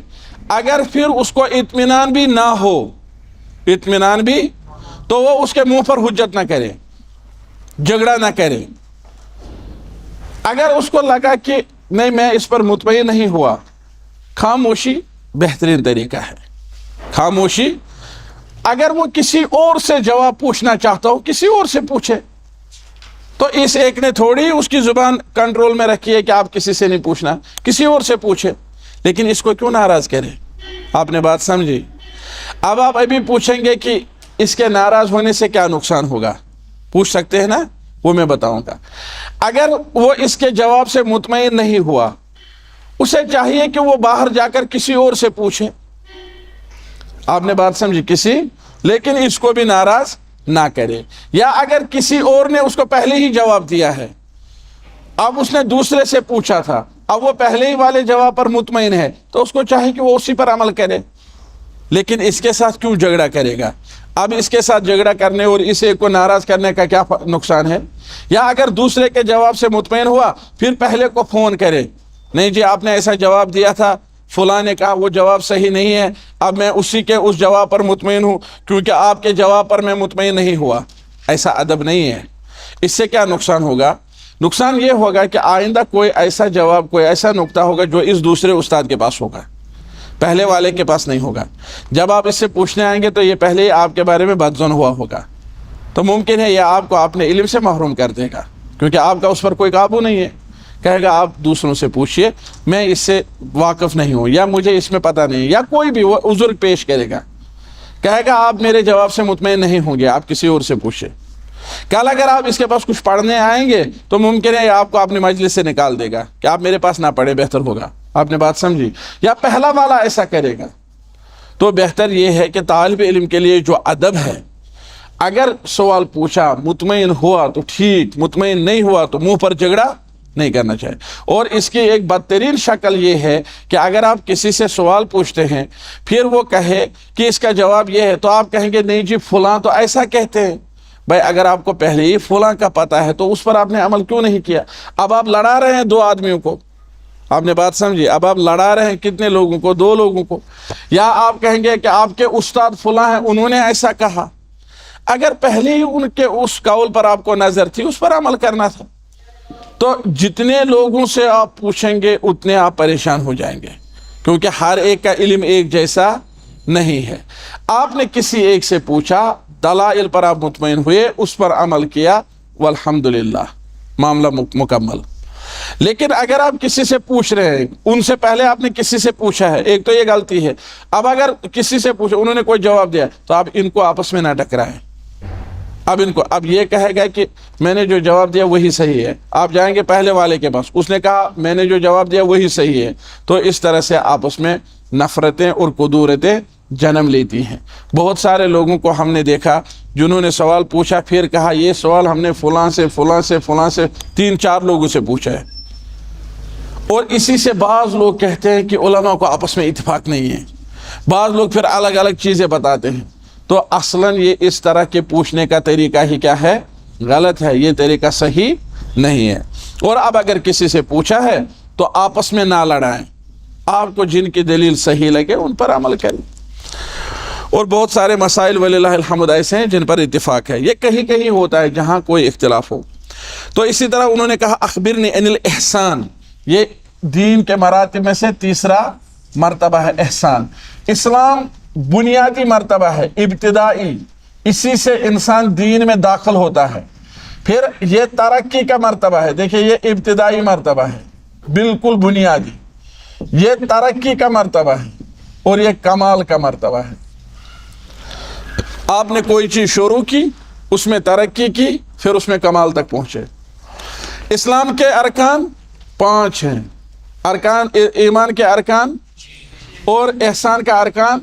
اگر پھر اس کو اطمینان بھی نہ ہو، اطمینان بھی، تو وہ اس کے منہ پر حجت نہ کرے، جھگڑا نہ کرے. اگر اس کو لگا کہ نہیں میں اس پر مطمئن نہیں ہوا، خاموشی بہترین طریقہ ہے. خاموشی. اگر وہ کسی اور سے جواب پوچھنا چاہتا ہو، کسی اور سے پوچھے، تو اس ایک نے تھوڑی اس کی زبان کنٹرول میں رکھی ہے کہ آپ کسی سے نہیں پوچھنا، کسی اور سے پوچھے. لیکن اس کو کیوں ناراض کرے؟ آپ نے بات سمجھی؟ اب آپ ابھی پوچھیں گے کہ اس کے ناراض ہونے سے کیا نقصان ہوگا، پوچھ سکتے ہیں نا، وہ میں بتاؤں گا. اگر وہ اس کے جواب سے مطمئن نہیں ہوا، اسے چاہیے کہ وہ باہر جا کر کسی اور سے پوچھے. آپ نے بات سمجھی؟ لیکن اس کو بھی ناراض نہ کرے. یا اگر کسی اور نے اس کو پہلے ہی جواب دیا ہے، اب اس نے دوسرے سے پوچھا تھا، اب وہ پہلے ہی والے جواب پر مطمئن ہے، تو اس کو چاہیے کہ وہ اسی پر عمل کرے. لیکن اس کے ساتھ کیوں جھگڑا کرے گا؟ اب اس کے ساتھ جھگڑا کرنے اور اسے کو ناراض کرنے کا کیا نقصان ہے؟ یا اگر دوسرے کے جواب سے مطمئن ہوا، پھر پہلے کو فون کرے، نہیں جی آپ نے ایسا جواب دیا تھا، فلاں نے کہا وہ جواب صحیح نہیں ہے، اب میں اسی کے اس جواب پر مطمئن ہوں کیونکہ آپ کے جواب پر میں مطمئن نہیں ہوا. ایسا ادب نہیں ہے. اس سے کیا نقصان ہوگا؟ نقصان یہ ہوگا کہ آئندہ کوئی ایسا جواب، کوئی ایسا نقطہ ہوگا جو اس دوسرے استاد کے پاس ہوگا، پہلے والے کے پاس نہیں ہوگا. جب آپ اس سے پوچھنے آئیں گے تو یہ پہلے ہی آپ کے بارے میں بدظن ہوا ہوگا، تو ممکن ہے یہ آپ کو اپنے علم سے محروم کر دے گا، کیونکہ آپ کا اس پر کوئی قابو نہیں ہے. کہے گا آپ دوسروں سے پوچھئے، میں اس سے واقف نہیں ہوں، یا مجھے اس میں پتہ نہیں، یا کوئی بھی وہ عذر پیش کرے گا. کہے گا آپ میرے جواب سے مطمئن نہیں ہوں گے، آپ کسی اور سے پوچھیں. کل اگر آپ اس کے پاس کچھ پڑھنے آئیں گے تو ممکن ہے آپ کو اپنی مجلس سے نکال دے گا کہ آپ میرے پاس نہ پڑھیں، بہتر ہوگا. آپ نے بات سمجھی؟ یا پہلا والا ایسا کرے گا. تو بہتر یہ ہے کہ طالب علم کے لیے جو ادب ہے، اگر سوال پوچھا مطمئن ہوا تو ٹھیک، مطمئن نہیں ہوا تو منہ پر جھگڑا نہیں کرنا چاہیے. اور اس کی ایک بدترین شکل یہ ہے کہ اگر آپ کسی سے سوال پوچھتے ہیں، پھر وہ کہے کہ اس کا جواب یہ ہے، تو آپ کہیں گے نہیں جی فلاں تو ایسا کہتے ہیں. بھائی اگر آپ کو پہلے ہی فلاں کا پتہ ہے تو اس پر آپ نے عمل کیوں نہیں کیا؟ اب آپ لڑا رہے ہیں دو آدمیوں کو. آپ نے بات سمجھی؟ اب آپ لڑا رہے ہیں کتنے لوگوں کو؟ دو لوگوں کو. یا آپ کہیں گے کہ آپ کے استاد فلاں ہیں، انہوں نے ایسا کہا. اگر پہلے ہی ان کے اس قول پر آپ کو نظر تھی، اس پر عمل کرنا تھا. تو جتنے لوگوں سے آپ پوچھیں گے اتنے آپ پریشان ہو جائیں گے، کیونکہ ہر ایک کا علم ایک جیسا نہیں ہے. آپ نے کسی ایک سے پوچھا، دلائل پر آپ مطمئن ہوئے، اس پر عمل کیا، والحمدللہ معاملہ مکمل. لیکن اگر آپ کسی سے پوچھ رہے ہیں، ان سے پہلے آپ نے کسی سے پوچھا ہے، ایک تو یہ غلطی ہے. اب اگر کسی سے پوچھا، انہوں نے کوئی جواب دیا، تو آپ ان کو آپس میں نہ ٹکرائیں. اب یہ کہے گا کہ میں نے جو جواب دیا وہی صحیح ہے، آپ جائیں گے پہلے والے کے پاس، اس نے کہا میں نے جو جواب دیا وہی صحیح ہے. تو اس طرح سے آپس میں نفرتیں اور قدورتیں جنم لیتی ہیں. بہت سارے لوگوں کو ہم نے دیکھا جنہوں نے سوال پوچھا، پھر کہا یہ سوال ہم نے فلاں سے 3-4 لوگوں سے پوچھا ہے. اور اسی سے بعض لوگ کہتے ہیں کہ علماء کو آپس میں اتفاق نہیں ہے. بعض لوگ پھر الگ الگ چیزیں بتاتے ہیں. تو اصلاً یہ اس طرح کے پوچھنے کا طریقہ ہی کیا ہے؟ غلط ہے. یہ طریقہ صحیح نہیں ہے. اور اب اگر کسی سے پوچھا ہے تو آپس میں نہ لڑائیں. آپ کو جن کی دلیل صحیح لگے ان پر عمل کریں. اور بہت سارے مسائل وللہ الحمد ایسے ہیں جن پر اتفاق ہے. یہ کہیں کہیں ہوتا ہے جہاں کوئی اختلاف ہو. تو اسی طرح انہوں نے کہا اخبرنی عن الاحسان. یہ دین کے مراتب میں سے تیسرا مرتبہ ہے احسان. اسلام بنیادی مرتبہ ہے، ابتدائی، اسی سے انسان دین میں داخل ہوتا ہے. پھر یہ ترقی کا مرتبہ ہے. دیکھیں یہ ابتدائی مرتبہ ہے، بالکل بنیادی. یہ ترقی کا مرتبہ ہے اور یہ کمال کا مرتبہ ہے. آپ نے کوئی چیز شروع کی، اس میں ترقی کی، پھر اس میں کمال تک پہنچے. اسلام کے ارکان 5 ہیں ارکان ایمان کے ارکان، اور احسان کا ارکان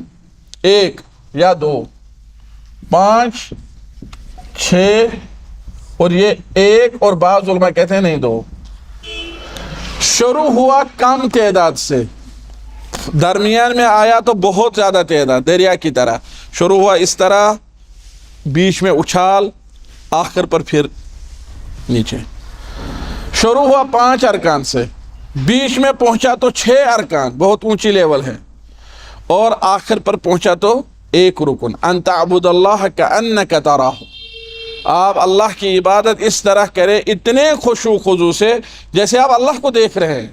1 یا 2، 5 6 اور یہ 1، اور بعض علماء کہتے ہیں نہیں 2۔ شروع ہوا کم تعداد سے، درمیان میں آیا تو بہت زیادہ تعداد، دریا کی طرح شروع ہوا، اس طرح بیچ میں اچھال، آخر پر پھر نیچے۔ شروع ہوا 5 ارکان سے، بیچ میں پہنچا تو 6 ارکان، بہت اونچی لیول ہے، اور آخر پر پہنچا تو 1 رکن، ان تعبد اللہ کأنک تراہ، آپ اللہ کی عبادت اس طرح کرے اتنے خشوع خضوع سے جیسے آپ اللہ کو دیکھ رہے ہیں۔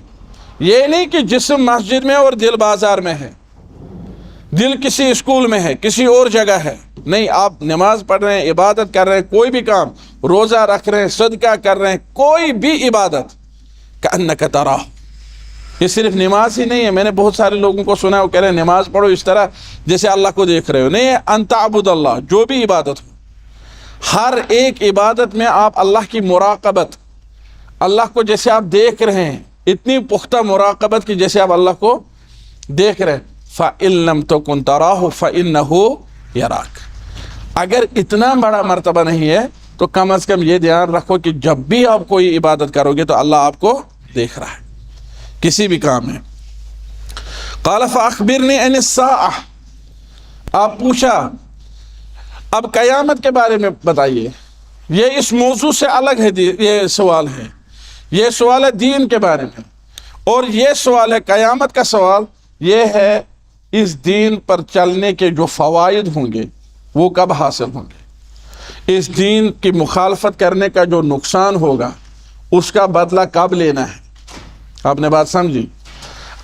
یہ نہیں کہ جسم مسجد میں اور دل بازار میں ہے، دل کسی اسکول میں ہے، کسی اور جگہ ہے، نہیں، آپ نماز پڑھ رہے ہیں، عبادت کر رہے ہیں، کوئی بھی کام، روزہ رکھ رہے ہیں، صدقہ کر رہے ہیں، کوئی بھی عبادت کأنک تراہ۔ یہ صرف نماز ہی نہیں ہے، میں نے بہت سارے لوگوں کو سنا ہے وہ کہہ رہے ہیں نماز پڑھو اس طرح جیسے اللہ کو دیکھ رہے ہو، نہیں، ان تعبد اللہ، جو بھی عبادت ہو، ہر ایک عبادت میں آپ اللہ کی مراقبت، اللہ کو جیسے آپ دیکھ رہے ہیں، اتنی پختہ مراقبت کی جیسے آپ اللہ کو دیکھ رہے ہیں۔ فَإِن لَمْ تَكُنْ تَرَاهُ فَإِنَّهُ يَرَاكَ، اگر اتنا بڑا مرتبہ نہیں ہے تو کم از کم یہ دھیان رکھو کہ جب بھی آپ کوئی عبادت کرو گے تو اللہ آپ کو دیکھ رہا ہے کسی بھی کام میں۔ قال فَأَخْبِرْنِي عَنِ السَّاعَةِ، آپ پوچھا اب قیامت کے بارے میں بتائیے، یہ اس موضوع سے الگ ہے، یہ سوال ہے، یہ سوال ہے دین کے بارے میں، اور یہ سوال ہے قیامت کا سوال، یہ ہے اس دین پر چلنے کے جو فوائد ہوں گے وہ کب حاصل ہوں گے، اس دین کی مخالفت کرنے کا جو نقصان ہوگا اس کا بدلہ کب لینا ہے۔ آپ نے بات سمجھی؟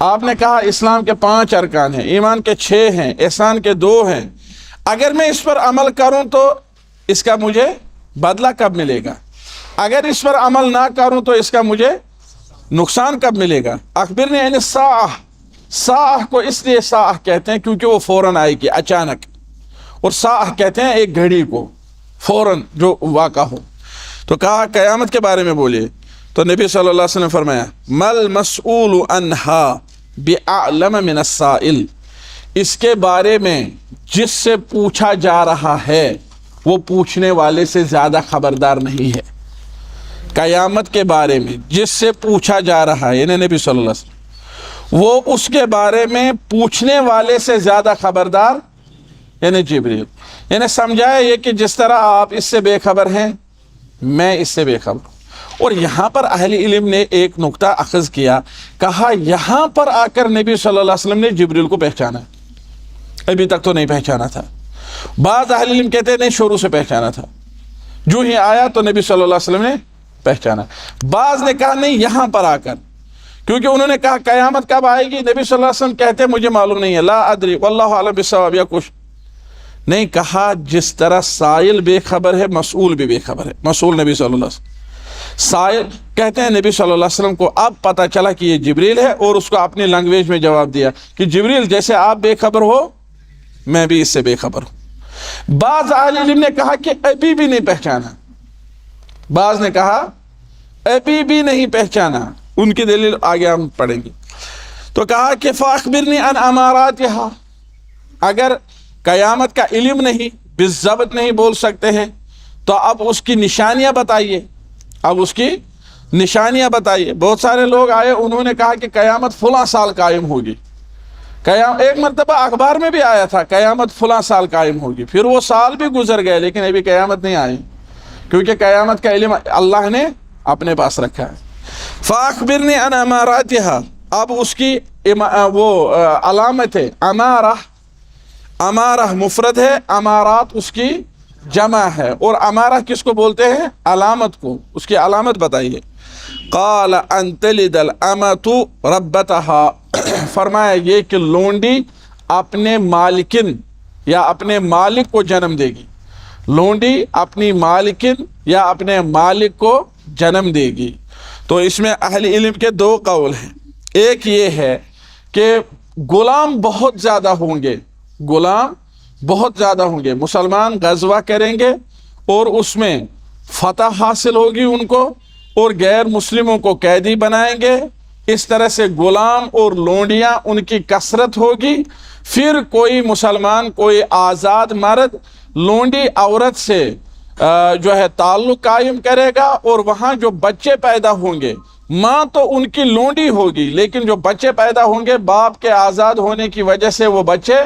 آپ نے کہا اسلام کے 5 ارکان ہیں، ایمان کے 6 ہیں، احسان کے 2 ہیں، اگر میں اس پر عمل کروں تو اس کا مجھے بدلہ کب ملے گا، اگر اس پر عمل نہ کروں تو اس کا مجھے نقصان کب ملے گا۔ اخبرنی عن الساعہ، ساعہ کو اس لیے ساعہ کہتے ہیں کیونکہ وہ فوراً آئے گی، اچانک، اور ساعہ کہتے ہیں ایک گھڑی کو، فوراً جو واقع ہو۔ تو کہا قیامت کے بارے میں بولیے، تو نبی صلی اللہ علیہ وسلم نے فرمایا مل مسئول عنہا بعلم من السائل، اس کے بارے میں جس سے پوچھا جا رہا ہے وہ پوچھنے والے سے زیادہ خبردار نہیں ہے۔ قیامت کے بارے میں جس سے پوچھا جا رہا ہے، یعنی نبی صلی اللہ علیہ وسلم، وہ اس کے بارے میں پوچھنے والے سے زیادہ خبردار، یعنی جبریل، یعنی سمجھایا یہ کہ جس طرح آپ اس سے بے خبر ہیں میں اس سے بے خبر ہوں۔ اور یہاں پر اہل علم نے ایک نقطہ اخذ کیا، کہا یہاں پر آ کر نبی صلی اللہ علیہ وسلم نے جبریل کو پہچانا، ابھی تک تو نہیں پہچانا تھا۔ بعض اہل علم کہتے ہیں نہیں، شروع سے پہچانا تھا، جو ہی آیا تو نبی صلی اللہ علیہ وسلم نے پہچانا۔ بعض نے کہا نہیں، یہاں پر آ کر، کیونکہ انہوں نے کہا قیامت کب آئے گی، نبی صلی اللہ علیہ وسلم کہتے مجھے معلوم نہیں ہے، لا ادری واللہ اعلم بالصواب، یا کچھ نہیں کہا۔ جس طرح سائل بے خبر ہے، مسئول بھی بے خبر ہے۔ مسئول نبی صلی اللہ علیہ وسلم، سائل کہتے ہیں نبی صلی اللہ علیہ وسلم کو اب پتہ چلا کہ یہ جبریل ہے، اور اس کو اپنی لینگویج میں جواب دیا کہ جبریل جیسے آپ بے خبر ہو میں بھی اس سے بے خبر ہوں۔ بعض اہل علم نے کہا کہ ابھی بھی نہیں پہچانا، بعض نے کہا ابھی بھی نہیں پہچانا، ان کی دلیل آگے ہم پڑھیں گے۔ تو کہا کہ فاخبرنی عن اماراتها، اگر قیامت کا علم نہیں، بالضبط نہیں بول سکتے ہیں تو اب اس کی نشانیاں بتائیے، اب اس کی نشانیاں بتائیے۔ بہت سارے لوگ آئے، انہوں نے کہا کہ قیامت فلاں سال قائم ہوگی، ایک مرتبہ اخبار میں بھی آیا تھا قیامت فلاں سال قائم ہوگی، پھر وہ سال بھی گزر گئے لیکن ابھی قیامت نہیں آئی، کیونکہ قیامت کا علم اللہ نے اپنے پاس رکھا ہے۔ فاخبرنی عن اماراتها، اب اس کی وہ علامت ہے، امارہ مفرد ہے، امارات اس کی جمع ہے، اور امارہ کس کو بولتے ہیں؟ علامت کو، اس کی علامت بتائیے۔ قال ان تلد الامۃ ربتها، فرمایا یہ کہ لونڈی اپنے مالکن یا اپنے مالک کو جنم دے گی، لونڈی اپنی مالکن یا اپنے مالک کو جنم دے گی۔ تو اس میں اہل علم کے 2 قول ہیں، ایک یہ ہے کہ غلام بہت زیادہ ہوں گے، غلام بہت زیادہ ہوں گے، مسلمان غزوہ کریں گے اور اس میں فتح حاصل ہوگی ان کو، اور غیر مسلموں کو قیدی بنائیں گے، اس طرح سے غلام اور لونڈیاں ان کی کثرت ہوگی، پھر کوئی مسلمان، کوئی آزاد مرد لونڈی عورت سے جو ہے تعلق قائم کرے گا، اور وہاں جو بچے پیدا ہوں گے، ماں تو ان کی لونڈی ہوگی لیکن جو بچے پیدا ہوں گے باپ کے آزاد ہونے کی وجہ سے وہ بچے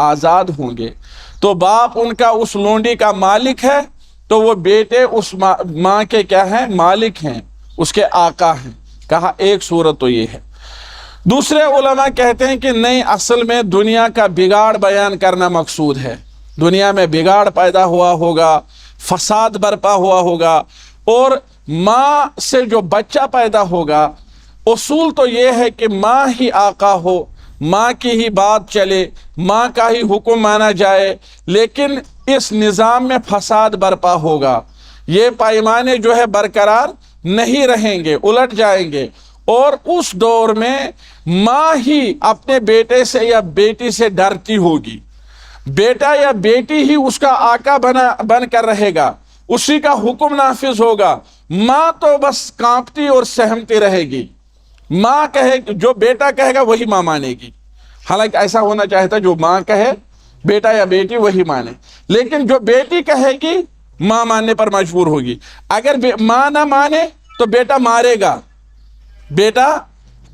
آزاد ہوں گے، تو باپ ان کا اس لونڈی کا مالک ہے، تو وہ بیٹے اس ماں کے کیا ہیں؟ مالک ہیں، اس کے آقا ہیں۔ کہا ایک صورت تو یہ ہے۔ دوسرے علماء کہتے ہیں کہ نہیں، اصل میں دنیا کا بگاڑ بیان کرنا مقصود ہے، دنیا میں بگاڑ پیدا ہوا ہوگا، فساد برپا ہوا ہوگا، اور ماں سے جو بچہ پیدا ہوگا، اصول تو یہ ہے کہ ماں ہی آقا ہو، ماں کی ہی بات چلے، ماں کا ہی حکم مانا جائے، لیکن اس نظام میں فساد برپا ہوگا، یہ پیمانے جو ہے برقرار نہیں رہیں گے، الٹ جائیں گے، اور اس دور میں ماں ہی اپنے بیٹے سے یا بیٹی سے ڈرتی ہوگی، بیٹا یا بیٹی ہی اس کا آقا بن کر رہے گا، اسی کا حکم نافذ ہوگا، ماں تو بس کانپتی اور سہمتی رہے گی، ماں کہے، جو بیٹا کہے گا وہی ماں مانے گی، حالانکہ ایسا ہونا چاہیے تھا جو ماں کہے بیٹا یا بیٹی وہی مانے، لیکن جو بیٹی کہے گی ماں ماننے پر مجبور ہوگی، اگر ماں نہ مانے تو بیٹا مارے گا، بیٹا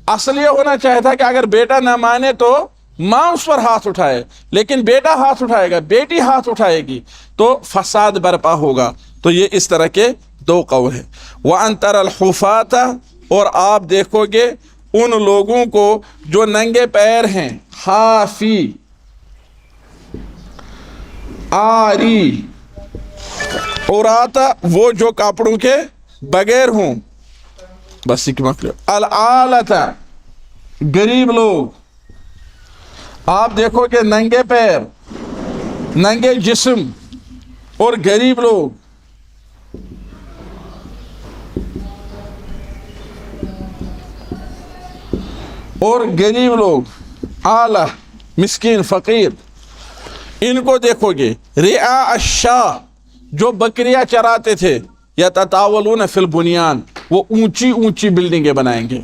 اصل یہ ہونا چاہیے تھا کہ اگر بیٹا نہ مانے تو ماں اس پر ہاتھ اٹھائے، لیکن بیٹا ہاتھ اٹھائے گا، بیٹی ہاتھ اٹھائے گی، تو فساد برپا ہوگا۔ تو یہ اس طرح کے دو قول ہیں۔ وَأَن تَرَى الْحُفَاةَ، اور آپ دیکھو گے ان لوگوں کو جو ننگے پیر ہیں، حافی، آری، عراتا، وہ جو کپڑوں کے بغیر ہوں، بس ایک مطلب، العالتا، غریب لوگ، آپ دیکھو کہ ننگے پیر، ننگے جسم اور غریب لوگ، اعلی، مسکین، فقیر، ان کو دیکھو گے۔ رعاء الشاہ، جو بکریاں چراتے تھے، یتطاولون فی البنیان، وہ اونچی اونچی بلڈنگیں بنائیں گے۔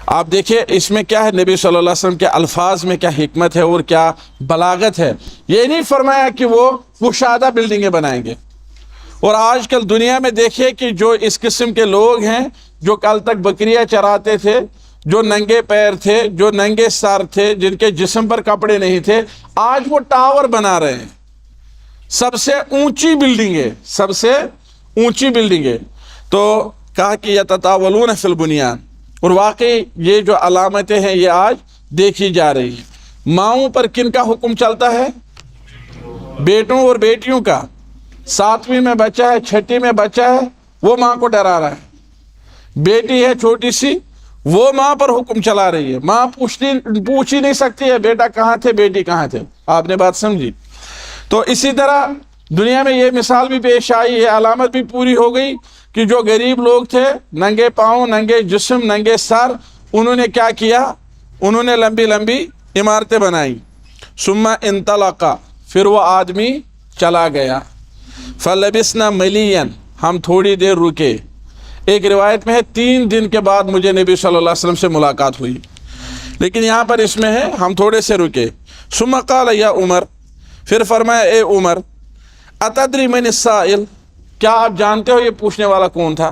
آپ دیکھیں اس میں کیا ہے، نبی صلی اللہ علیہ وسلم کے الفاظ میں کیا حکمت ہے اور کیا بلاغت ہے۔ یہ نہیں فرمایا کہ وہ کشادہ بلڈنگیں بنائیں گے۔ اور آج کل دنیا میں دیکھیے کہ جو اس قسم کے لوگ ہیں، جو کل تک بکریاں چراتے تھے، جو ننگے پیر تھے، جو ننگے سر تھے، جن کے جسم پر کپڑے نہیں تھے، آج وہ ٹاور بنا رہے ہیں، سب سے اونچی بلڈنگیں، سب سے اونچی بلڈنگیں۔ تو کہا کہ یتطاولون فی البنیان، اور واقعی یہ جو علامتیں ہیں یہ آج دیکھی جا رہی ہیں۔ ماؤں پر کن کا حکم چلتا ہے؟ بیٹوں اور بیٹیوں کا۔ 7ویں میں بچہ ہے، 6ٹھی میں بچہ ہے، وہ ماں کو ڈرا رہا ہے۔ بیٹی ہے چھوٹی سی، وہ ماں پر حکم چلا رہی ہے، ماں پوچھ ہی نہیں سکتی ہے بیٹا کہاں تھے، بیٹی کہاں تھے۔ آپ نے بات سمجھی؟ تو اسی طرح دنیا میں یہ مثال بھی پیش آئی، یہ علامت بھی پوری ہو گئی کہ جو غریب لوگ تھے، ننگے پاؤں، ننگے جسم، ننگے سر، انہوں نے کیا کیا؟ انہوں نے لمبی لمبی عمارتیں بنائیں۔ ثم انطلق، پھر وہ آدمی چلا گیا۔ فلبثنا ملیا، ہم تھوڑی دیر رکے۔ ایک روایت میں ہے 3 دن کے بعد مجھے نبی صلی اللہ علیہ وسلم سے ملاقات ہوئی، لیکن یہاں پر اس میں ہے ہم تھوڑے سے رکے۔ ثم قال یا عمر، پھر فرمایا اے عمر، اتدری من السائل، کیا آپ جانتے ہو یہ پوچھنے والا کون تھا؟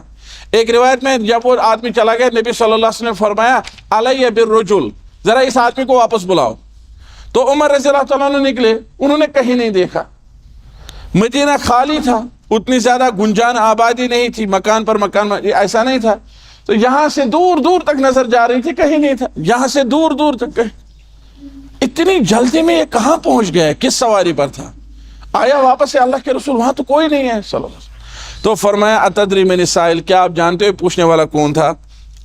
ایک روایت میں جب وہ آدمی چلا گیا، نبی صلی اللہ علیہ وسلم نے فرمایا علی بالرجل، ذرا اس آدمی کو واپس بلاؤ۔ تو عمر رضی اللہ تعالیٰ عنہ نکلے، انہوں نے کہیں نہیں دیکھا، مدینہ خالی تھا، اتنی زیادہ گنجان آبادی نہیں تھی، مکان پر مکان ایسا نہیں تھا، تو یہاں سے دور دور تک نظر جا رہی تھی، کہیں نہیں تھا، یہاں سے دور دور تک کہیں۔ اتنی جلدی میں یہ کہاں پہنچ گیا، کس سواری پر تھا؟ آیا واپس سے اللہ کے رسول، وہاں تو کوئی نہیں ہے صلی اللہ علیہ وسلم۔ تو فرمایا اتدری من السائل، کیا آپ جانتے ہو پوچھنے والا کون تھا؟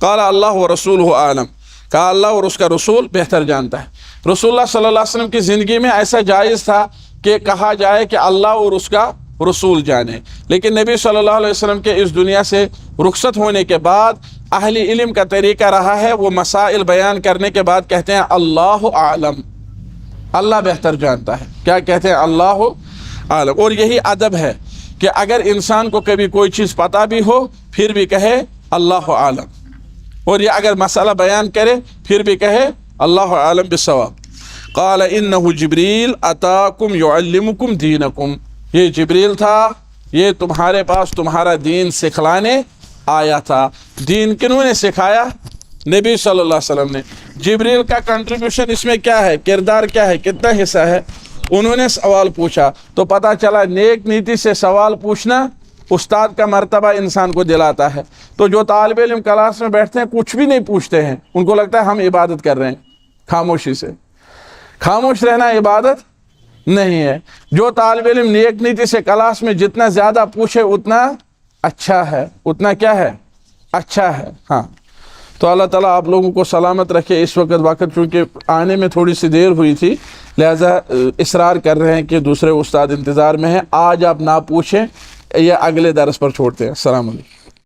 قال اللہ ورسولہ اعلم، کہا اللہ اور اس کا رسول بہتر جانتا ہے۔ رسول اللہ صلی اللہ علیہ وسلم کی زندگی میں ایسا جائز تھا کہ کہا جائے کہ اللہ اور اس کا رسول جانے، لیکن نبی صلی اللہ علیہ وسلم کے اس دنیا سے رخصت ہونے کے بعد اہل علم کا طریقہ رہا ہے، وہ مسائل بیان کرنے کے بعد کہتے ہیں اللہ اعلم، اللہ بہتر جانتا ہے۔ کیا کہتے ہیں؟ اللہ اعلم۔ اور یہی ادب ہے کہ اگر انسان کو کبھی کوئی چیز پتہ بھی ہو پھر بھی کہے اللہ عالم، اور یہ اگر مسئلہ بیان کرے پھر بھی کہے اللہ عالم بالصواب۔ قال انہ جبریل اتاکم یعلمکم دینکم، یہ جبریل تھا، یہ تمہارے پاس تمہارا دین سکھلانے آیا تھا۔ دین کنہوں نے سکھایا؟ نبی صلی اللہ علیہ وسلم نے۔ جبریل کا کنٹریبیوشن اس میں کیا ہے، کردار کیا ہے، کتنا حصہ ہے؟ انہوں نے سوال پوچھا تو پتہ چلا نیک نیتی سے سوال پوچھنا استاد کا مرتبہ انسان کو دلاتا ہے۔ تو جو طالب علم کلاس میں بیٹھتے ہیں کچھ بھی نہیں پوچھتے ہیں، ان کو لگتا ہے ہم عبادت کر رہے ہیں، خاموشی سے۔ خاموش رہنا عبادت نہیں ہے۔ جو طالب علم نیک نیتی سے کلاس میں جتنا زیادہ پوچھے اتنا اچھا ہے، اتنا کیا ہے، اچھا ہے۔ ہاں، تو اللہ تعالیٰ آپ لوگوں کو سلامت رکھے۔ اس وقت چونکہ آنے میں تھوڑی سی دیر ہوئی تھی لہذا اصرار کر رہے ہیں کہ دوسرے استاد انتظار میں ہیں، آج آپ نہ پوچھیں، یہ اگلے درس پر چھوڑتے ہیں۔ السلام علیکم۔